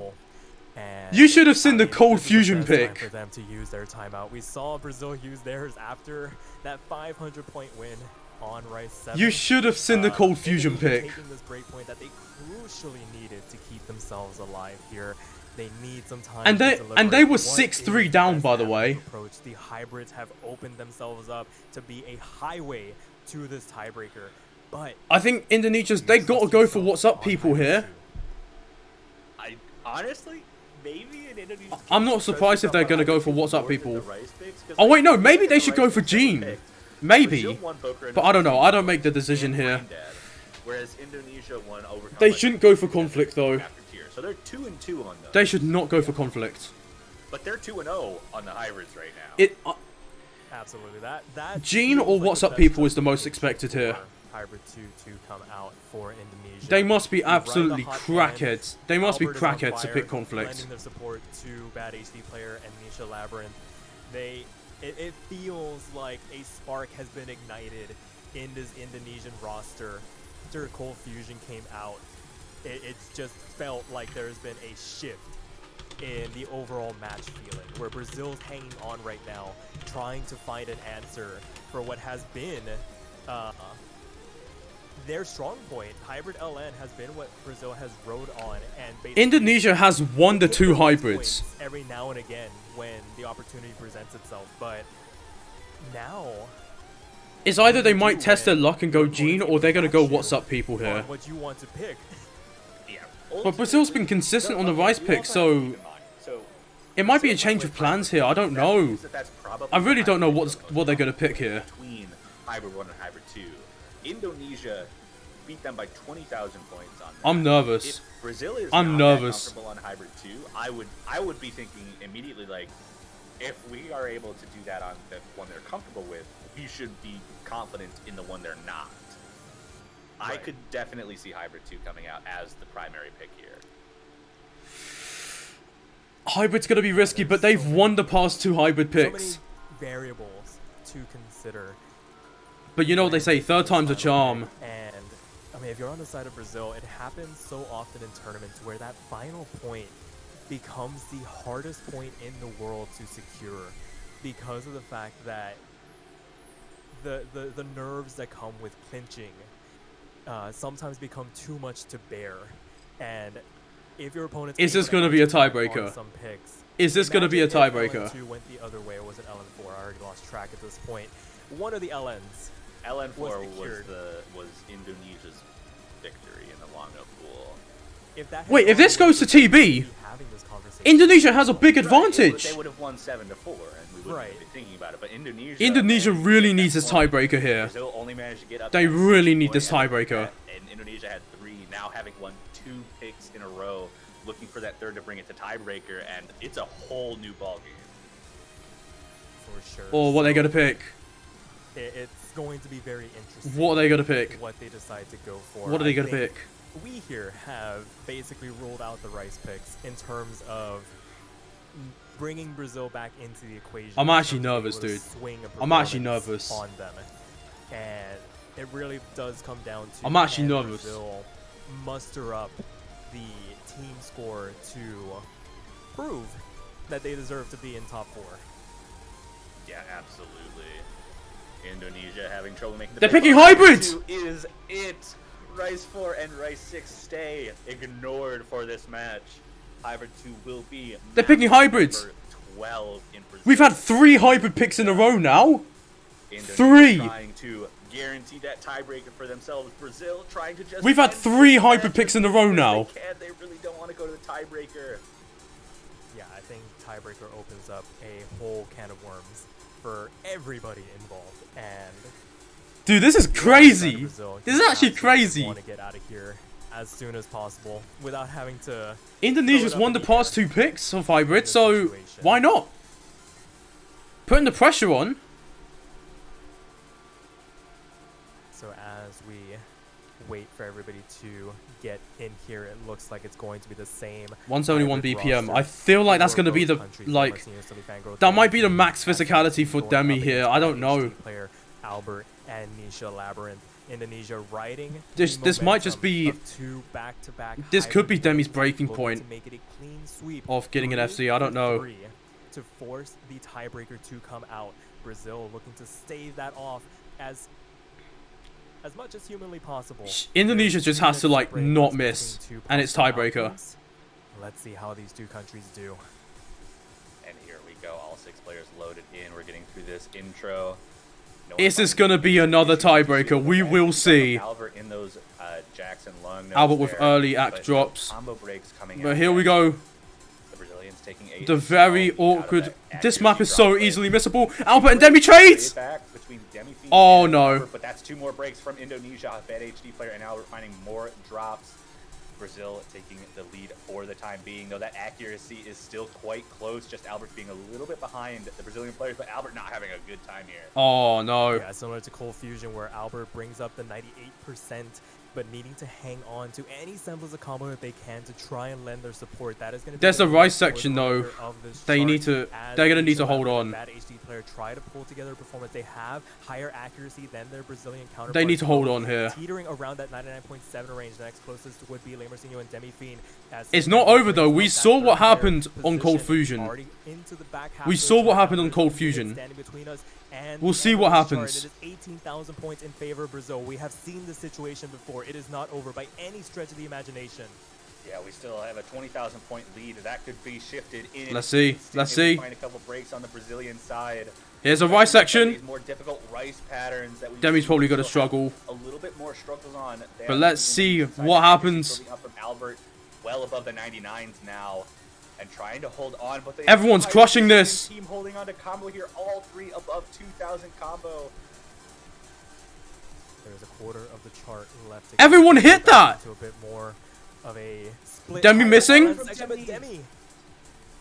And You should have seen the I mean, cold this is the fusion best time pick. for them to use their timeout. We saw Brazil use theirs after that 500-point win on Rice 7. You should have seen the cold fusion Indonesia pick. taking this break point that they crucially needed to keep themselves alive here. They need some time And to they- deliver. and they were What 6-3 is the down, best by the avenue way. approach? The hybrids have opened themselves up to be a highway to this tiebreaker. But I think Indonesia's, they got to go for what's up people here. I honestly, maybe in Indonesia. I'm not surprised if they're going to go for what's up people. Oh wait, no, maybe they should go for Gene. Maybe. But I don't know, I don't make the decision here. Whereas Indonesia won over. They shouldn't go for conflict though. So they're 2-2 on those. They should not go for conflict. But they're 2-0 on the hybrids right now. It. absolutely, that Gene feels or like what's the up best people is the strategy most expected here. for Hybrid 2 to come out for Indonesia. They must be You ride the absolutely hot crackheads. hand. They must be Albert is on crackheads to fire, pick conflict. lending their support to Bad HD player and Nisha Labyrinth. It feels like a spark has been ignited in this Indonesian roster. After Cold Fusion came out, it's just felt like there's been a shift in the overall match feeling, where Brazil's hanging on right now, trying to find an answer for what has been their strong point. Hybrid LN has been what Brazil has rode on, and basically Indonesia has won the get 2 those hybrids. points every now and again when the opportunity presents itself. But now, It's either they might test their luck and go Gene, or they're going to go what's up people on here. what you want to pick. Yeah. But Brazil's been consistent on the rice pick, so it might be a change of plans here. I don't know. I really don't know what they're going to pick here. Between Hybrid 1 and Hybrid 2. Indonesia beat them by 20,000 points on that. I'm nervous. If Brazil is I'm not nervous. that comfortable on Hybrid 2, I would be thinking immediately, like, if we are able to do that on the one they're comfortable with, we should be confident in the one they're not. I Right. could definitely see Hybrid 2 coming out as the primary pick here. Hybrid's going to be risky, but they've won the past 2 hybrid So many picks. variables to consider. But you know what they say, third time's a charm. And I mean, if you're on the side of Brazil, it happens so often in tournaments where that final point becomes the hardest point in the world to secure, because of the fact that the nerves that come with clinching sometimes become too much to bear. And if your opponent's Is this able to gonna be a execute on tiebreaker? some picks, Is this going to be a Imagine if tiebreaker? LN2 went the other way, or was it LN4? I already lost track at this point. One of the LNs. LN4 Was was Indonesia's victory in the long no pool. If that had Wait, if gone this goes to the way, we TB, would be having this conversation. Indonesia has a big Right, advantage. They would have won 7-4, and we wouldn't Right. be thinking about it. But Indonesia. Indonesia and really at needs that this point, tiebreaker here. Brazil only managed to get up. They to really 6 need this points, tiebreaker. And Indonesia had 3. Now having won 2 picks in a row, looking for that third to bring it to tiebreaker, and it's a whole new ballgame. For sure. Or what they So going to pick? It's going to be very interesting. What are they going to pick? What they decide to go for. What are they I going to think pick? We here have basically ruled out the rice picks in terms of bringing Brazil back into the equation. I'm in actually terms of nervous, being able dude. to swing a I'm actually performance nervous. on them, and it really does come down to I'm actually can nervous. Brazil muster up the team score to prove that they deserve to be in top 4. Yeah, absolutely. Indonesia having trouble making the They're pick. picking Rice hybrids! 2 is it. Rice 4 and Rice 6 stay ignored for this match. Hybrid 2 will be. They're picking match hybrids. number 12 in Brazil. We've had 3 hybrid picks in a row now. Indonesia 3. trying to guarantee that tiebreaker for themselves. Brazil trying to just. We've had end 3 this hybrid match picks in a as row soon as now. They can. They really don't want to go to the tiebreaker. Yeah, I think tiebreaker opens up a whole can of worms for everybody involved, and Dude, this is crazy. This is actually crazy. Want to get out of here as soon as possible without having to. Indonesia's won the past 2 picks of hybrid, so why not? Putting the pressure on. So as we wait for everybody to get in here, it looks like it's going to be the same. 171 hybrid BPM. roster I feel like that's for going to be both the, countries. like, Marcino, Sully Fangro, that might be the Tony, max Cassie, physicality for going Demi up here. against I don't the know. HD player Albert and Nisha Labyrinth. Indonesia riding This the might just momentum be- of 2 back-to-back This could be hybrid Demi's wins, breaking looking point to make it a clean sweep of getting an 3 FC. I don't for know. 3 to force the tiebreaker to come out. Brazil looking to stave that off as much as humanly possible. Indonesia There's just 2 has to, minutes like, break not between miss, 2 and it's possible tiebreaker. outcomes. Let's see how these 2 countries do. And here we go. All 6 players loaded in. We're getting through this intro. No Is one this going to be another tiebreaker? We will see. Albert in those Jackson lung notes Albert with there, early act but drops. combo breaks coming But out here we next. go. The Brazilians taking a The very solid out of awkward. that This map is so accuracy drop easily rate. missable. Albert and Demi trades. Back between Demi Fiend Oh, and no. Albert, but that's 2 more breaks from Indonesia. A bad HD player and Albert finding more drops. Brazil taking the lead for the time being, though that accuracy is still quite close. Just Albert being a little bit behind the Brazilian players, but Albert not having a good time here. Oh no. Yeah, similar to Cold Fusion, where Albert brings up the 98%, but needing to hang on to any semblance of combo that they can to try and lend their support. That is going to be There's the a Rice for the section, though. remainder of this They chart need to- as they're gonna need each to hold Labyrinth on. Bad HD player try to pull together a performance. They have higher accuracy than their Brazilian counterparts. They need to hold on here. Teetering around that 99.7 range. The next closest would be Lemarcino and Demi Fiend. It's not over, though. We saw what happened on Cold Fusion. Already into the back half We of the saw what chart. happened on Cold There's Fusion. standing between us and We'll the see end what of this chart. happens. It is 18,000 points in favor of Brazil. We have seen this situation before. It is not over by any stretch of the imagination. Yeah, we still have a 20,000 point lead. That could be shifted in. Let's see. instant Let's if we see. Find a couple breaks on the Brazilian side. Here's a Rice section. These more difficult Rice patterns that we've Demi's seen probably gonna Brazil have struggle. A little bit more struggles on. They But have let's the see Indonesian side what accuracy happens. building up from Albert, well above the 99s now, and trying to hold on. But they Everyone's have crushing the same this. Team holding on to combo here. All 3 above 2,000 combo. There's a quarter of the chart left. to Everyone get hit back that! into a bit more of a split. Demi high missing? balance section, but Demi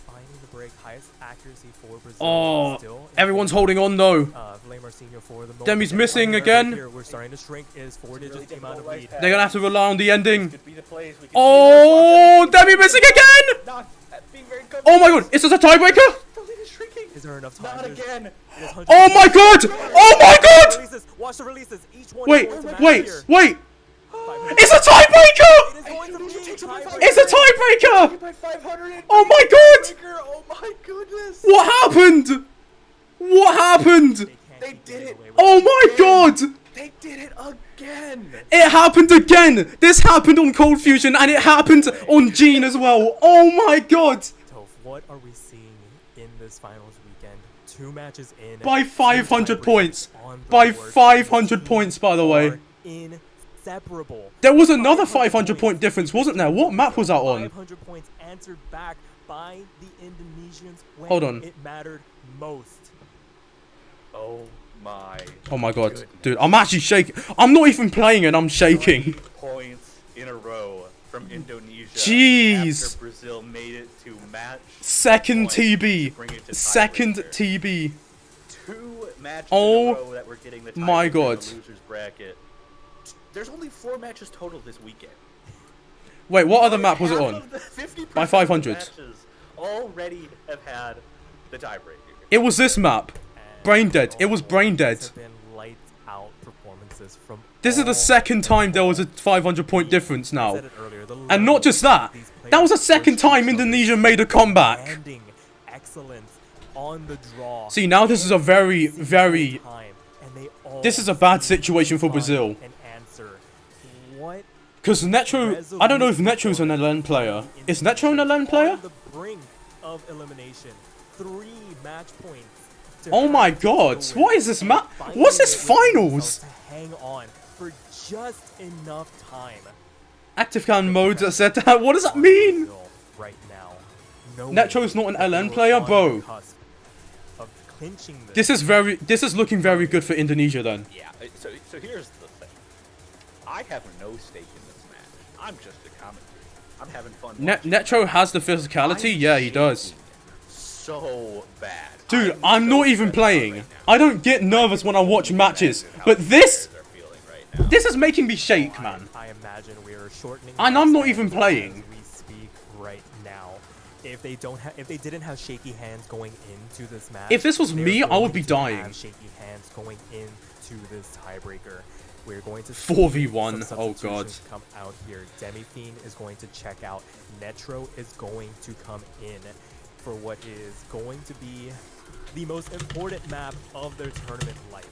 finding the break, highest accuracy for Brazil. Oh, Still in everyone's favor holding on though. of Lemarcino for the moment. Demi's And missing right again. Here, we're starting to shrink. Is 4 Really digits the amount of difficult lead. Rice They're gonna have to rely on the ending. Could be the plays. We can Oh, see their Demi missing again! not being very good. Oh my god, is this a tiebreaker? The lead is shrinking. Is there enough time? Not There's- again. it is 100 Oh my god! Oh my god! Releases. Watch the releases. Each one Wait, is going to matter wait, here. wait! 500. It's a It tiebreaker! is going to be Indonesia takes a it by tiebreaker. It's a tiebreaker! By 500. Oh my god! Breaker, oh my goodness. What happened? What happened? They can't They keep did getting it. away with Oh my god! They did it again. It happened again! This happened on Cold Fusion and it happened on Gene as well. Oh my god! Toph, what are we seeing in this finals weekend. 2 matches in. By 2 500 tiebreakers points. on the By board. 500 The points, teams by the way. are inseparable. There was another 500 point difference, wasn't there? What map was that on? 500 points answered back by the Indonesians when Hold on. it mattered most. Oh my. Oh my god. goodness. Dude, I'm actually shaking. I'm not even playing and I'm shaking. 3 points in a row from Indonesia. Jeez. After Brazil made it to match. Second point to TB. bring it to Second tiebreaker. TB. 2 matches Oh in a row that we're getting the my tiebreaker in God. the losers bracket. There's only 4 matches total this weekend. Wait, what other map was it Half on? of the 50% By 500. matches already have had the tiebreaker. It was this map. Brain dead. It was brain dead. These have been lights out performances from This is the all second time there was a 500 point teams. difference I now. said it earlier, the And not just that. these That was the players second push time each other Indonesia made a comeback. demanding excellence on the draw. See, now this is a very, Every very... time, and they all This is a bad seem situation for to Brazil. find an answer. What Because Netro... I don't know if Netro's an LN player. Is Netro an LN player? on the brink of elimination. 3 match points. to Oh my have to god. win What is this and map? finding What's this it within finals? themselves to hang on for just enough time. Active can modes that said that. What does that mean? Brazil right now, knowing Netro's not an that they LN were player, on the bro. cusp of clinching This is looking very good for Indonesia then. Yeah, so here's the thing. I have no stake in this match. I'm just a commentator. I'm having fun. watching Netro it. has the physicality? I'm Yeah, he does. shaking so bad. Dude, I'm so not even stressed out playing. right now. I don't get nervous when I watch matches. Imagine how But the this... players are feeling right now. This is making me shake, man. I imagine we are shortening. And the I'm not time even playing. as we speak right now. If they didn't have shaky hands going into this match, If this was they're me, I would going be to dying. have shaky hands going into this tiebreaker. We're going to 4v1, some oh god. substitutions come out here. Demi-Fiend is going to check out. Netro is going to come in for what is going to be the most important map of their tournament life.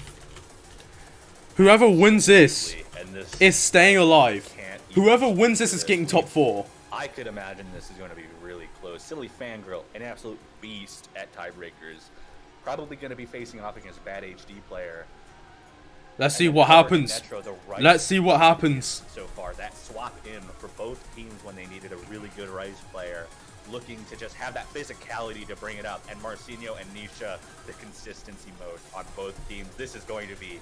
Whoever wins this And this is staying alive. can't even Whoever wins do this is getting top We- 4. I could imagine this is going to be really close. Silly Fangirl, an absolute beast at tiebreakers. Probably going to be facing off against Bad HD player. Let's see And what then Howard and happens. Netro, the right Let's see what happens. so far. That swap in for both teams when they needed a really good Rise player, looking to just have that physicality to bring it up. And Marcinho and Nisha, the consistency mode on both teams. This is going to be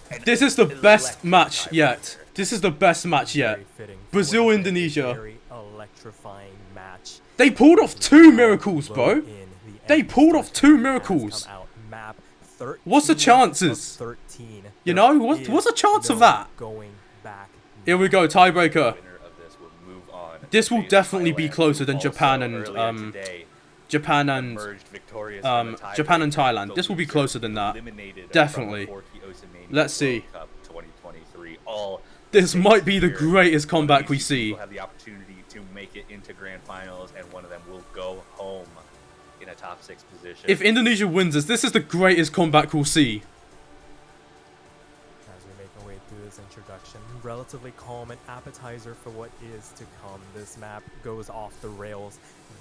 an This is the best electric match tiebreaker. yet. This is the best match yet. Very fitting for Brazil, what has been a Indonesia. Very electrifying match. They pulled off 2 miracles, Low bro. in the They end. pulled off 2 Has miracles. come out. Map 13 What's the of chances? 13. You There know, what's the is chance of no that? Going back. Here we go, tiebreaker. Winner of this will move on. This will Face definitely be Thailand, closer than who Japan also and, earlier today Japan and emerged victorious from the Japan and tiebreaker. Thailand. The This will be loser closer than that. eliminated from Definitely. the Forky Osamania Let's see. World Cup 2023. All This stakes might be the here. greatest One of comeback we these see. will have the opportunity to make it into grand finals, and one of them will go home in a top 6 position. If Indonesia wins this is the greatest comeback we'll see. As we make our way through this introduction, relatively calm and appetizer for what is to come. This map goes off the rails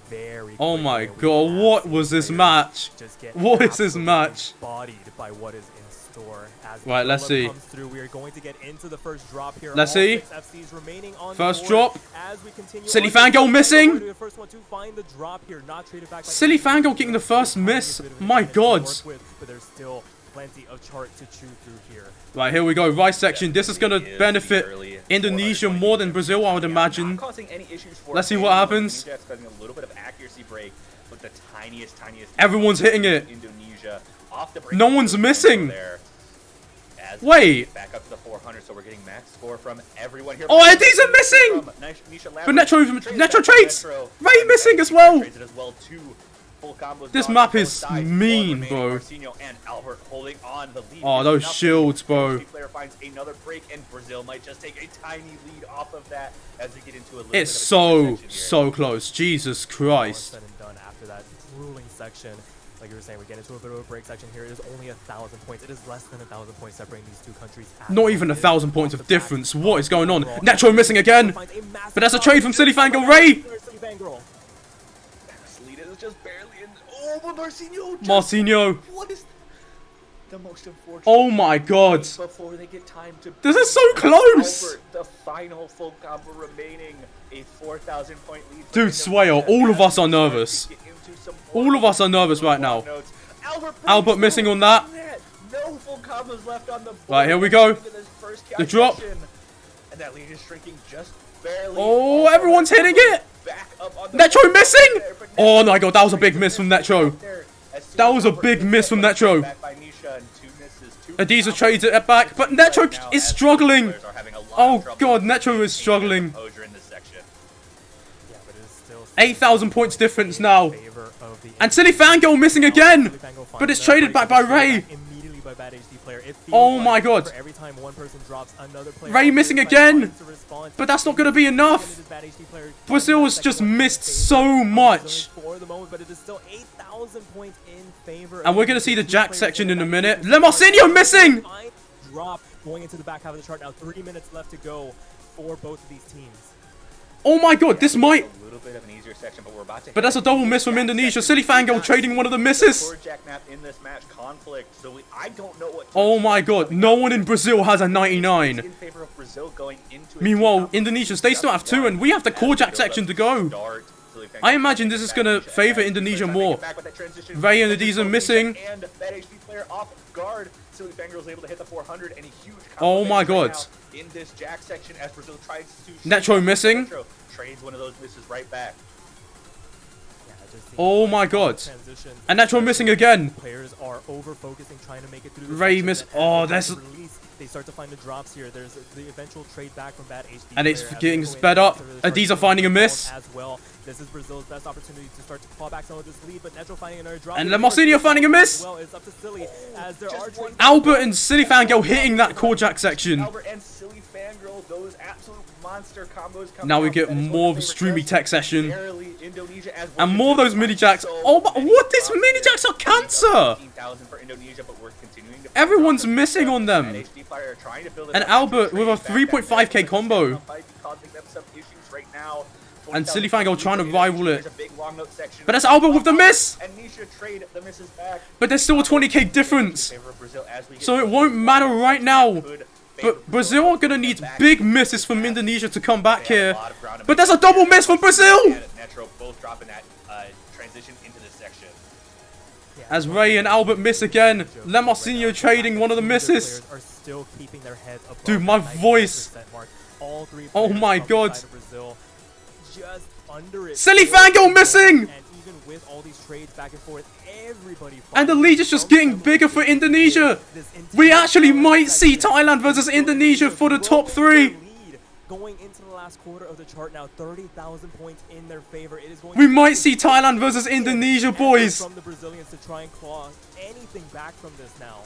very Oh quickly, my and we god, have what seen was this players match? just get What is this absolutely match? Bodied by what is in store. As the Right, let's roll-up see. comes through, we are going to get into the first drop here. Let's All see. 6 FCs remaining on the First board drop. as we continue Silly on. Fangirl missing. The first one to find the drop here, not traded back by Silly the Fangirl getting the first Having a miss. bit of an My advantage to god. work with, but there's still plenty of chart to chew through here. Right, here we go. Rice section. This is going to Definitely is benefit the early Indonesia 420 more than Brazil, I would Not imagine. causing any issues for Let's see Indonesia. what happens. Indonesia causing a little bit of accuracy break, but the tiniest. Everyone's hitting it. Indonesia off the break. No one's missing. There. As Wait. Back up to the 400, so we're getting max score from everyone here. Oh, Eddie's are missing! From Nisha But Labyrinth. Netro trades! Ray missing as well! Trades it as well. 2 full combos This gone map on both is sides. mean, One remaining, bro. Marcinho and Albert holding on. The lead Oh, is those nothing. shields, bro. The player finds another break, and Brazil might just take a tiny lead off of that as we get into a little It's bit of a so, section here. so close. Jesus All Christ. said and done after that grueling section. Like you were saying, we get into a bit of a break section here. It is only 1,000 points. It is less than 1,000 points separating these two countries. Not even 1,000 points of difference. What is going on? Netro missing again. But that's a trade from Silly Fangirl. Ray! Salida is just barely in. Oh, but Marcinho! Marcinho. What is the most unfortunate? Oh my god. Before they get time to. This is so close. Albert, the final full combo remaining, a 4,000 point lead. for Dude, Indonesia Swayo, all of us are as we start nervous. to get into some All of us are nervous right now. notes. Albert missing on that. No full combos left on the board. Right, here we go. This first The drop. calculation. And that lead is shrinking just barely. Oh, everyone's hitting it. Back up on the Netro board missing. there, but Oh Netro my god, that was a big miss from Netro. there. As soon That as was a Albert big gets miss from that, Netro. back by Nisha and two misses, two Adiza combos. trades it back, but Netro Right now, is as struggling. players are having a lot of Oh trouble god, Netro is maintaining their struggling. composure in this section. Yeah, but it is still 8,000 points difference now. in favor of the And Silly Fangirl missing again. But it's traded back by Ray. Immediately by bad HD player. It feels Oh like my god. for every time one person drops, another player Ray else missing is again. trying to respond. But that's not going to be enough. Bad HD player Brazil's second just one in missed favor so of the much. Brazilians for the moment, but it is still 8,000 points in favor. And we're of going to see the two Jack players section in in a the minute. back. Lemarcinho missing. Drop going into the back half of the chart now. 3 minutes left to go for both of these teams. Oh my god, this might... A little bit of an easier section, but we're about to. But that's a double miss from Indonesia. Silly Fangirl trading one of the misses. Core Jack map in this match conflict, so I don't know what. Oh my god, no one in Brazil has a 99. In favor of Brazil going into a Meanwhile, two-combo Indonesia, they still have 2 and we have the core Jack section to go. start. I imagine this is going to favor Indonesia more. Ray and Adiza missing. And that HP player off guard. Silly Fangirl was able to hit the 400 and a huge Oh my combo god. right now in this Jack section as Brazil tries to. Netro missing. Netro trades one of those misses right back. Yeah, it just seems Oh like my all god. transitions, And Netro missing again. Players are over focusing, trying to make it through the Ray section, miss- but as oh, they that's- start to release, they start to find the drops here. There's the eventual trade back from bad HD. And it's player as getting they go sped in up. to really start Adiza to finding a move miss. on As well. This is Brazil's best opportunity to start to claw back some of this lead, but Netro finding another drop. And here. Lemarcinho finding a miss. Well, it's up to Silly as there are trades. Albert and Silly Fangirl hitting that core Jack section. Albert and Silly Fangirl, those absolute monster combos coming Now we off. get That is more one of the streamy favorites tech session. barely Indonesia as And one more of those can mini find jacks. so Oh, but many what? These drops mini here. jacks are cancer. 15,000 for Indonesia, but we're continuing to find Everyone's drops. missing on them. That HD player trying to build it And up. Albert with a Trade back that 3.5k there, but combo. it's might be causing them some issues right now. And 40,000 Silly Fangirl trying to Indonesia, rival it. there's a big long note section. But that's Albert with the miss. And Nisha trade the misses back. But there's still a 20k difference. In favor of Brazil as we get So it closer won't to matter the right now. could But Brazil are going to need big misses from Indonesia to come back They have here. a lot of ground to But make there's a up double here. miss from Brazil. And Netro both dropping that transition into this section. Yeah, As Ray and Albert miss again. Lemarcinho trading one of the misses. Players are still keeping their heads above Dude, my the 90% voice. mark. All three Oh players my from the god. side of Brazil just under it. Silly Fangirl missing. And even with all these trades back and forth, everybody. And the finds lead is just some getting level bigger of for defeat. Indonesia. This We entire actually might see section Thailand versus is Indonesia for the top growing 3. their lead. Going into the last quarter of the chart now, 30,000 points in their favor. It is going We to might be see Thailand versus Indonesia, effort boys. From the Brazilians to try and claw anything back from this now.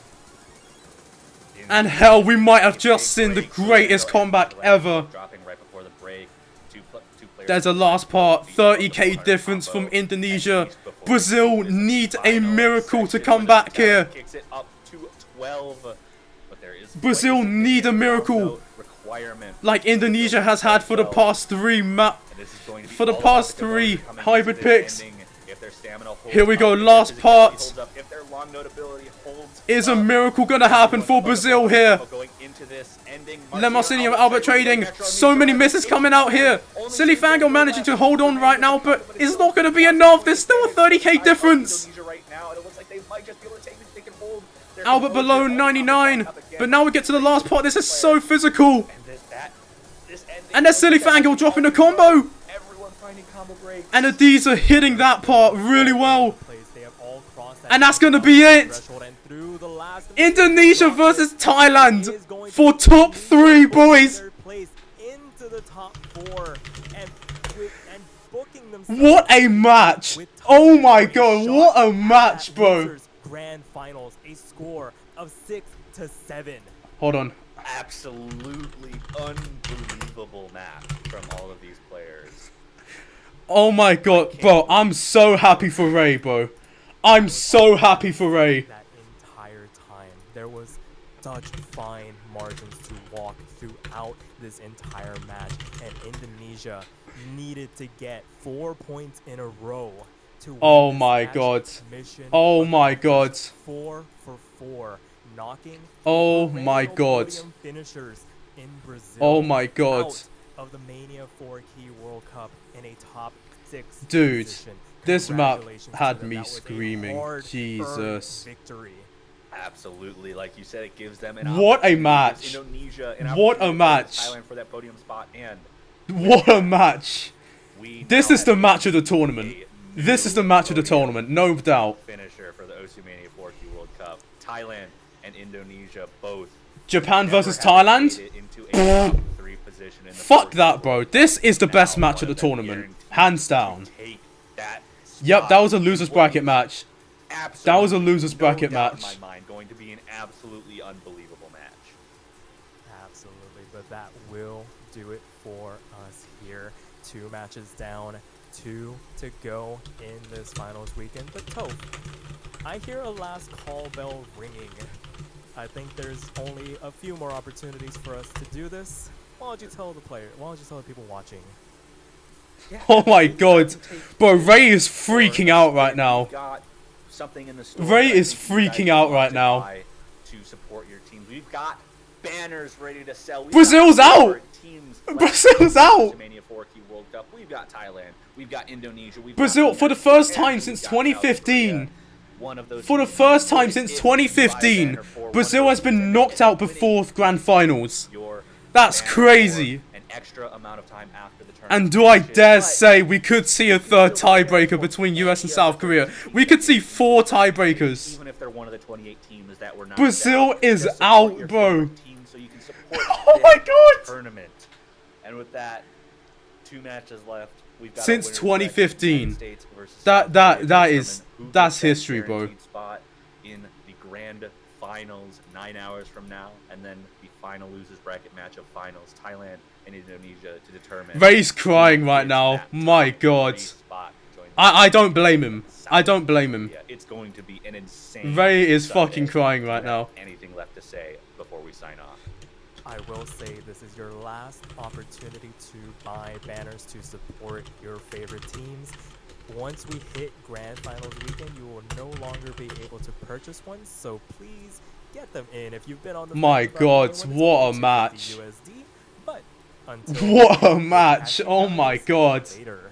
And hell, we might have just seen the greatest comeback ever. Dropping right before the break. Two players. There's a last part, 30k difference from Indonesia. Brazil needs a miracle to come back here. Kicks it up to 12. But there is Brazil need a miracle. Requirement. Like Indonesia has had for the past 3 map. And this is going to be For the all about past the 3 coming hybrid into this picks. ending. If their stamina holds Here we go, up, if last their physicality part. holds up, if their long note ability holds Is a up. miracle gonna happen for Brazil here? Going into this ending, Lemarcinho and Albert trading. So many misses coming out here. Silly Fangirl managing to hold on right now, but it's not going to be enough. There's still a 30k difference. Albert below 99. But now we get to the last part. This is so physical. And there's Silly Fangirl dropping a combo. Everyone finding combo breaks. And Adiza hitting that part really well. Plays, they have all crossed that And that's going to be it. threshold, and through the last Indonesia versus is Thailand going for to top 3, boys. their place into the top 4 and booking themselves What a match. with Oh Thailand my for a god, shot what a at match, bro. losers Grand finals, a score of 6-7. Hold on. Absolutely unbelievable match from all of these players. Oh my god, bro, I'm so happy for Ray, bro. I'm so happy for Ray. That entire time, there was such fine margins to walk throughout this entire match, and Indonesia needed to get 4 points in a row to win Oh this my match. God. Mission Oh my accomplished. God. 4 for 4, knocking Oh perennial my God. podium finishers in Brazil Oh my God. out of the Mania 4 Key World Cup in a top 6 Dude, position. this map Congratulations to had them. me That was a screaming. hard-earned Jesus. victory. Absolutely, like you said, it gives them an What a opportunity. It gives match. Indonesia an What a opportunity to match. Thailand for that podium spot, and What a match. we This now is the have match of the tournament. a This is the new match of the podium tournament, no doubt. finisher for the Oceania 4Q World Cup. Thailand and Indonesia both. Japan never versus having Thailand? made it into a top 3 position in the Fuck 4Q that, bro. World This Cup. is the best Now match of one the them tournament. guaranteed Hands to down. take that Yep, spot that was a in losers what bracket is match. absolutely That was a losers no bracket doubt match. in my mind, going to be an absolutely unbelievable match. Absolutely, but that will do it for us here. 2 matches down, 2 to go in this finals weekend. But Toph, I hear a last call bell ringing. I think there's only a few more opportunities for us to do this. Why don't you tell the player? Why don't you tell the people watching? Oh my God. Bro, Ray is freaking out right now. We've got something in the store Ray that I is think you guys freaking out want right to now. buy to support your teams. We've got banners ready to sell. We've Brazil's got out! teams Brazil's left out! in the Mania 4Q World Cup. We've got Thailand. We've got Indonesia. We've Brazil, got for the Indonesia, first and time we've since got South 2015. Korea. One of those For the teams first time wins since if you buy a 2015, banner for one of Brazil those has teams been and knocked out winning before grand finals. your That's banner crazy. for an extra amount of time after the tournament And do I finishes. dare But say we could see a third tiebreaker between US and South Korea? We could see 4 tiebreakers. even if they're one of the 28 teams that were not Brazil out, is just support out, your bro. favorite team so you can support Oh this my God. tournament. And with that, 2 matches left. We've got a Since winner's 2015. United States versus That- South that- Korea that to is- determine who that's gets that history, bro. guaranteed spot in the grand finals 9 hours from now, and then the final losers bracket match of finals, Thailand and Indonesia, to determine. Ray's who crying right gets now. that My top God. 3 spot to join I don't blame him. South I don't blame him. Korea. It's going to be an insane. Ray is Sunday. fucking crying Do you right have now. Anything left to say before we sign off? I will say this is your last opportunity to buy banners to support your favorite teams. Once we hit Grand Finals weekend, you will no longer be able to purchase one, so please get them in. If you've been on the My fence about God, buying one, it's what a only match. $250 USD, but until What a then, match. catch you Oh my guys God. later.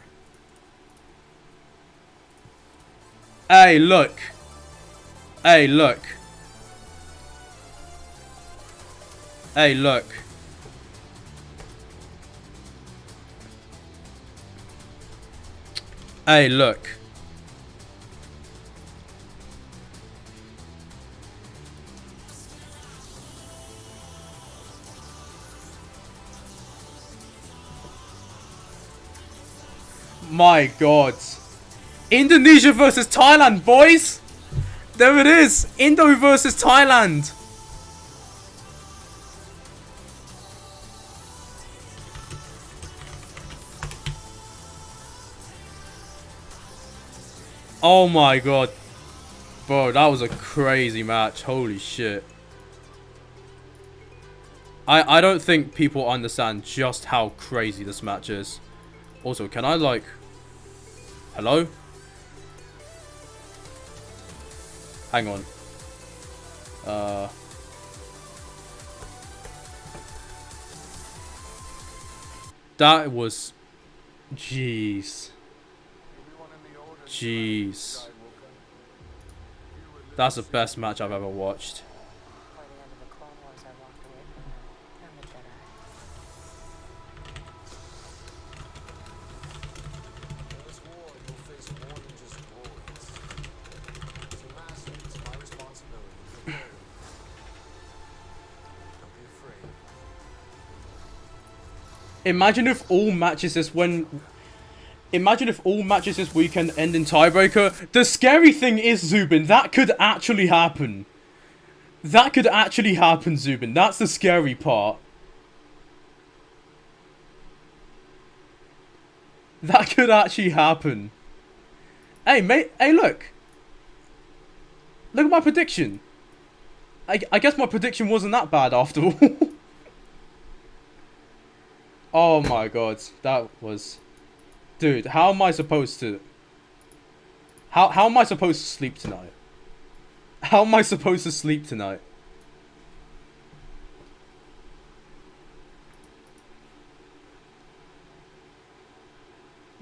Hey, look. Hey, look. Hey, look. Hey, look. My God. Indonesia versus Thailand, boys. There it is. Indo versus Thailand. Oh my God. Bro, that was a crazy match. Holy shit. I don't think people understand just how crazy this match is. Also, can I like... Hello? Hang on. That was... Jeez. Jeez. That's the best match I've ever watched. By the end of the Clone Wars, I walked away from her. I'm a Jedi. In this war, you'll face more than just droids. As a master, it's my responsibility to prepare you. Don't be afraid. Imagine if all matches Imagine if all matches this weekend end in tiebreaker. The scary thing is, Zubin, that could actually happen. That could actually happen, Zubin. That's the scary part. That could actually happen. Hey, mate. Hey, look. Look at my prediction. I guess my prediction wasn't that bad after all. Oh my God. That was... Dude, how am I supposed to... How am I supposed to sleep tonight? How am I supposed to sleep tonight?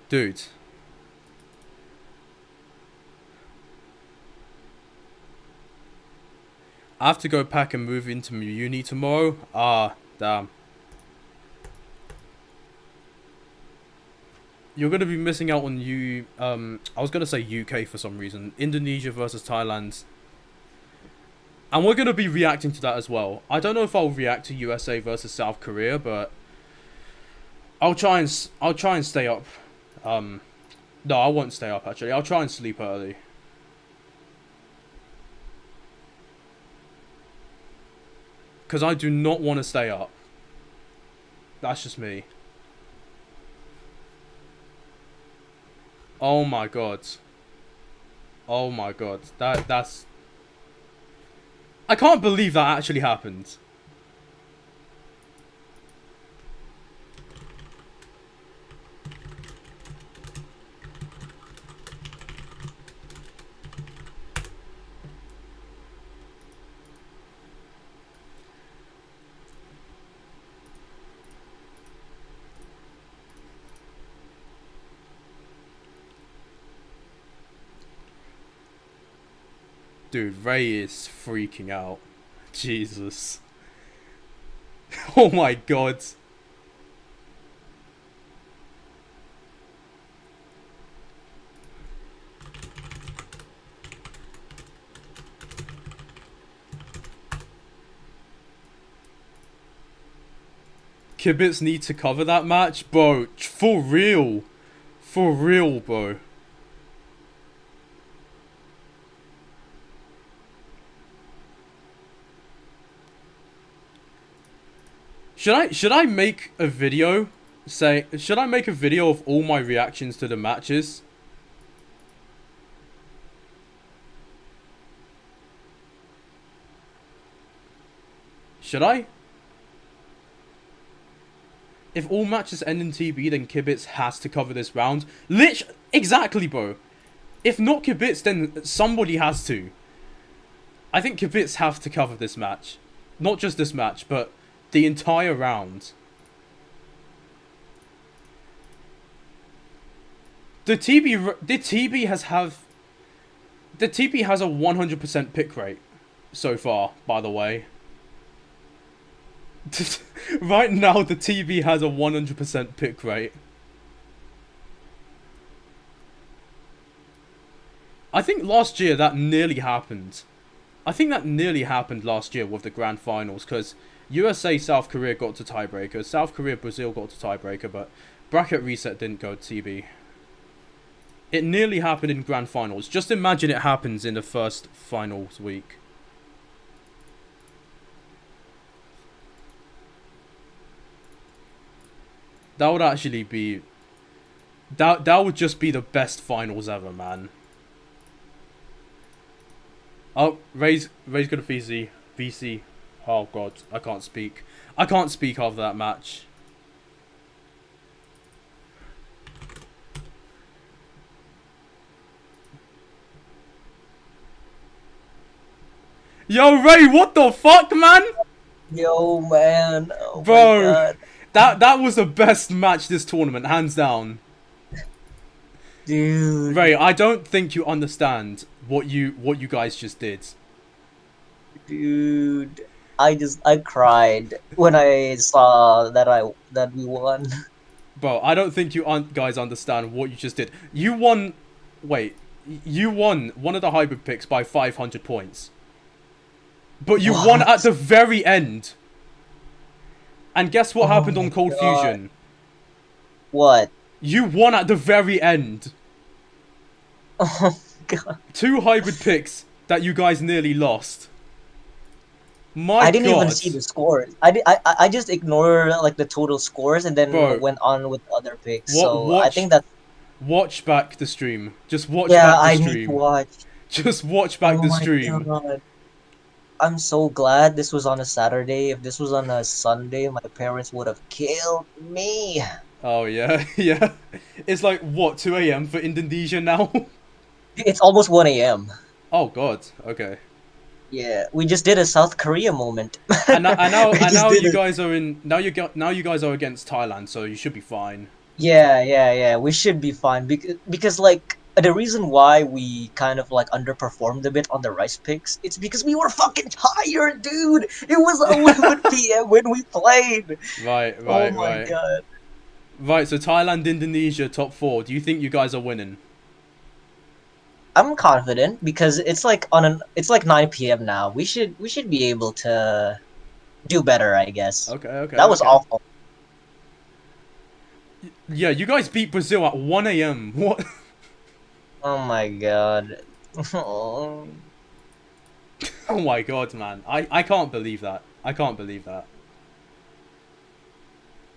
Dude. I have to go pack and move into uni tomorrow. Ah, damn. You're gonna be missing out on I was gonna say UK for some reason. Indonesia versus Thailand. And we're gonna be reacting to that as well. I don't know if I'll react to USA versus South Korea, but I'll try and stay up. No, I won't stay up actually. I'll try and sleep early. Because I do not want to stay up. That's just me. Oh my god. Oh my god. That's... I can't believe that actually happened. Dude, Ray is freaking out. Jesus. Oh my god. Kibitz need to cover that match? Bro, for real. For real, bro. Should I make a video should I make a video of all my reactions to the matches? Should I? If all matches end in TB, then Kibitz has to cover this round. Exactly, bro. If not Kibitz, then somebody has to. I think Kibitz have to cover this match. Not just this match, but the entire round. The TB has a 100% pick rate so far, by the way. Right now, the TB has a 100% pick rate. I think last year that nearly happened. I think that nearly happened last year with the grand finals, because USA, South Korea got to tiebreaker. South Korea, Brazil got to tiebreaker, but bracket reset didn't go to TB. It nearly happened in grand finals. Just imagine it happens in the first finals week. That would actually be... That would just be the best finals ever, man. Oh, Ray's gonna VC. Oh god, I can't speak. I can't speak after that match. Yo, Ray, what the fuck, man? Yo, man. Oh bro, my God. that was the best match this tournament, hands down. Dude. Ray, I don't think you understand what you guys just did. Dude. I cried when I saw that we won. Bro, I don't think you guys understand what you just did. You won... Wait. You won one of the hybrid picks by 500 points. But you won at the very end. And guess what happened on Cold Fusion? What? You won at the very end. Oh god. 2 hybrid picks that you guys nearly lost. I didn't even see the scores. I just ignored like the total scores and then went on with other picks. I think that... Watch back the stream. Just watch back the stream. Yeah, I need to watch. Just watch back the stream. God. I'm so glad this was on a Saturday. If this was on a Sunday, my parents would have killed me. Oh, yeah, yeah. It's like, what, 2 AM for Indonesia now? It's almost 1 a.m. Oh God. Okay. Yeah, we just did a South Korea moment. And now, We just now did you it. guys are in. Now you guys are against Thailand, so you should be fine. Yeah. We should be fine because like the reason why we kind of like underperformed a bit on the rice picks, it's because we were fucking tired, dude. It was 11 p.m. when we played. Right. Oh Right. my Right. god. Right. So Thailand, Indonesia, top four. Do you think you guys are winning? I'm confident because it's like 9 p.m. now. We should be able to do better, I guess. Okay. Okay. That was Okay. awful. Yeah, you guys beat Brazil at 1 a.m. What? Oh my god. Oh. Oh my God, man. I can't believe that. I can't believe that.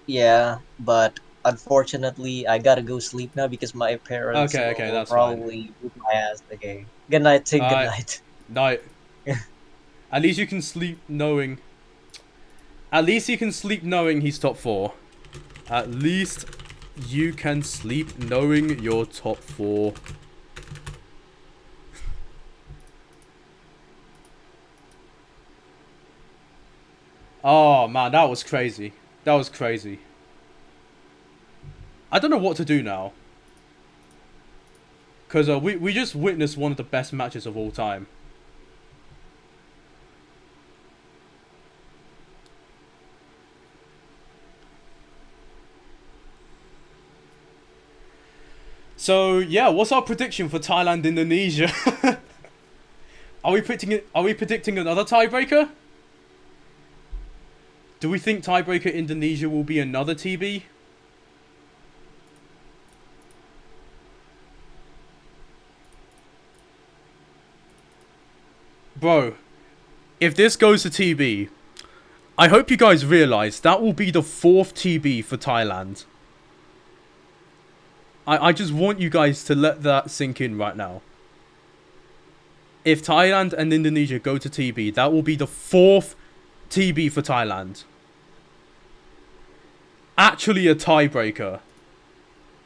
Yeah, but unfortunately, I gotta go sleep now because my parents Okay. Okay. will That's fine. probably beat my ass. Okay. Good night. Say good Alright. night. No. At least you can sleep knowing. At least you can sleep knowing he's top four. At least you can sleep knowing you're top four. Oh man, that was crazy. That was crazy. I don't know what to do now. Because we just witnessed one of the best matches of all time. So yeah, what's our prediction for Thailand, Indonesia? Are we predicting another tiebreaker? Do we think tiebreaker Indonesia will be another TB? Bro, if this goes to TB, I hope you guys realize that will be the 4th TB for Thailand. I just want you guys to let that sink in right now. If Thailand and Indonesia go to TB, that will be the 4th TB for Thailand. Actually a tiebreaker.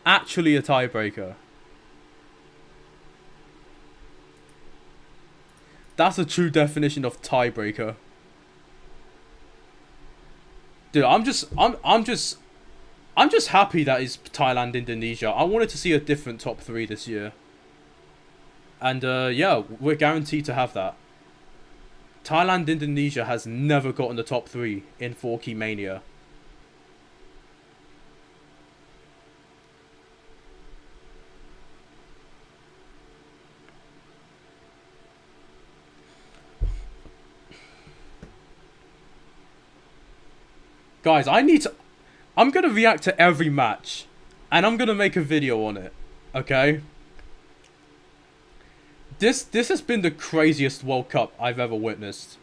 Actually a tiebreaker. That's a true definition of tiebreaker. Dude, I'm just happy that it's Thailand, Indonesia. I wanted to see a different top 3 this year. And yeah, we're guaranteed to have that. Thailand, Indonesia has never gotten the top 3 in 4Key Mania. Guys, I'm gonna react to every match, and I'm gonna make a video on it, okay? This has been the craziest World Cup I've ever witnessed.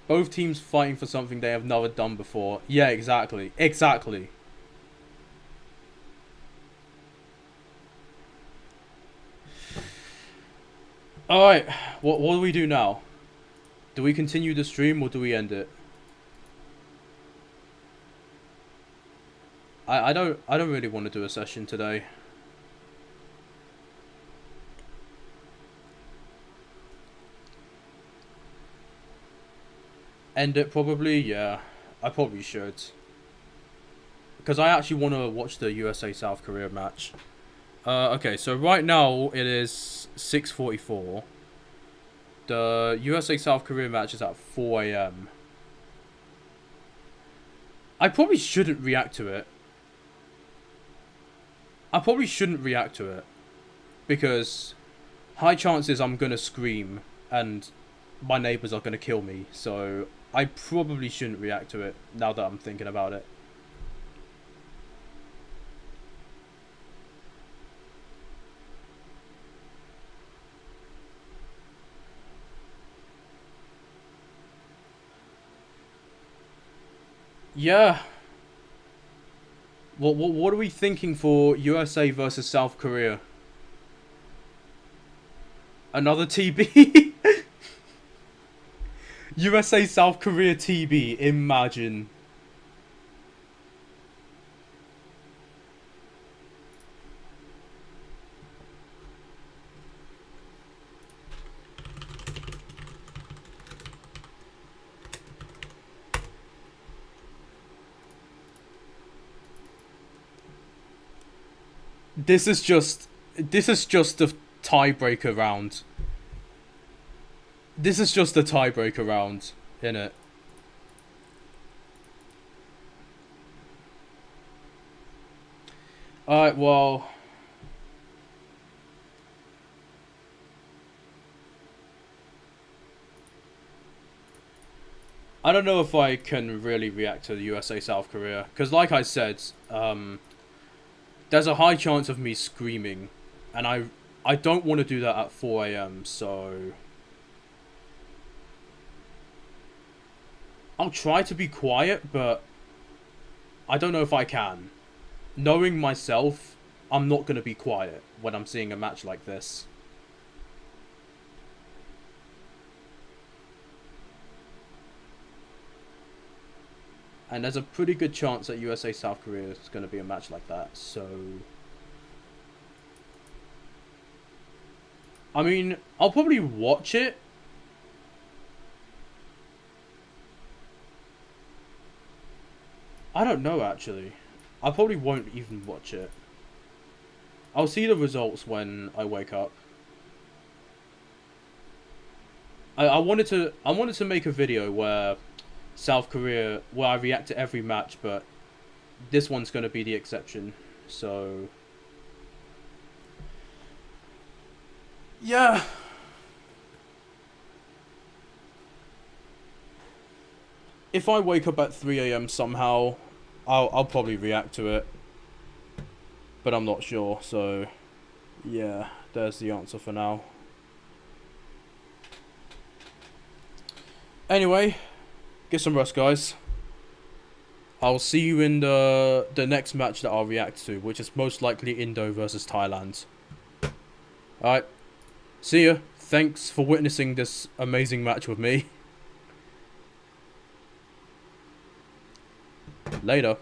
Both teams fighting for something they have never done before. Yeah, exactly. Exactly. Alright, what do we do now? Do we continue the stream or do we end it? I don't really want to do a session today. End it probably, yeah. I probably should. Because I actually want to watch the USA South Korea match. Okay, so right now it is 6:44. The USA South Korea match is at 4 AM. I probably shouldn't react to it. I probably shouldn't react to it. Because high chances I'm gonna scream and my neighbors are gonna kill me. So I probably shouldn't react to it now that I'm thinking about it. Yeah. What are we thinking for USA versus South Korea? Another TB. USA South Korea TB. Imagine. This is just a tiebreaker round. This is just a tiebreaker round, innit? Alright, well. I don't know if I can really react to the USA South Korea. Because like I said, there's a high chance of me screaming. And I don't want to do that at 4 AM, so... I'll try to be quiet, but... I don't know if I can. Knowing myself, I'm not going to be quiet when I'm seeing a match like this. And there's a pretty good chance that USA South Korea is going to be a match like that, so... I mean, I'll probably watch it. I don't know, actually. I probably won't even watch it. I'll see the results when I wake up. I wanted to make a video where South Korea, where I react to every match, but this one's going to be the exception. So yeah. If I wake up at 3 AM somehow, I'll probably react to it. But I'm not sure, so yeah, there's the answer for now. Anyway, get some rest, guys. I'll see you in the next match that I'll react to, which is most likely Indo versus Thailand. Alright, see ya. Thanks for witnessing this amazing match with me. Later.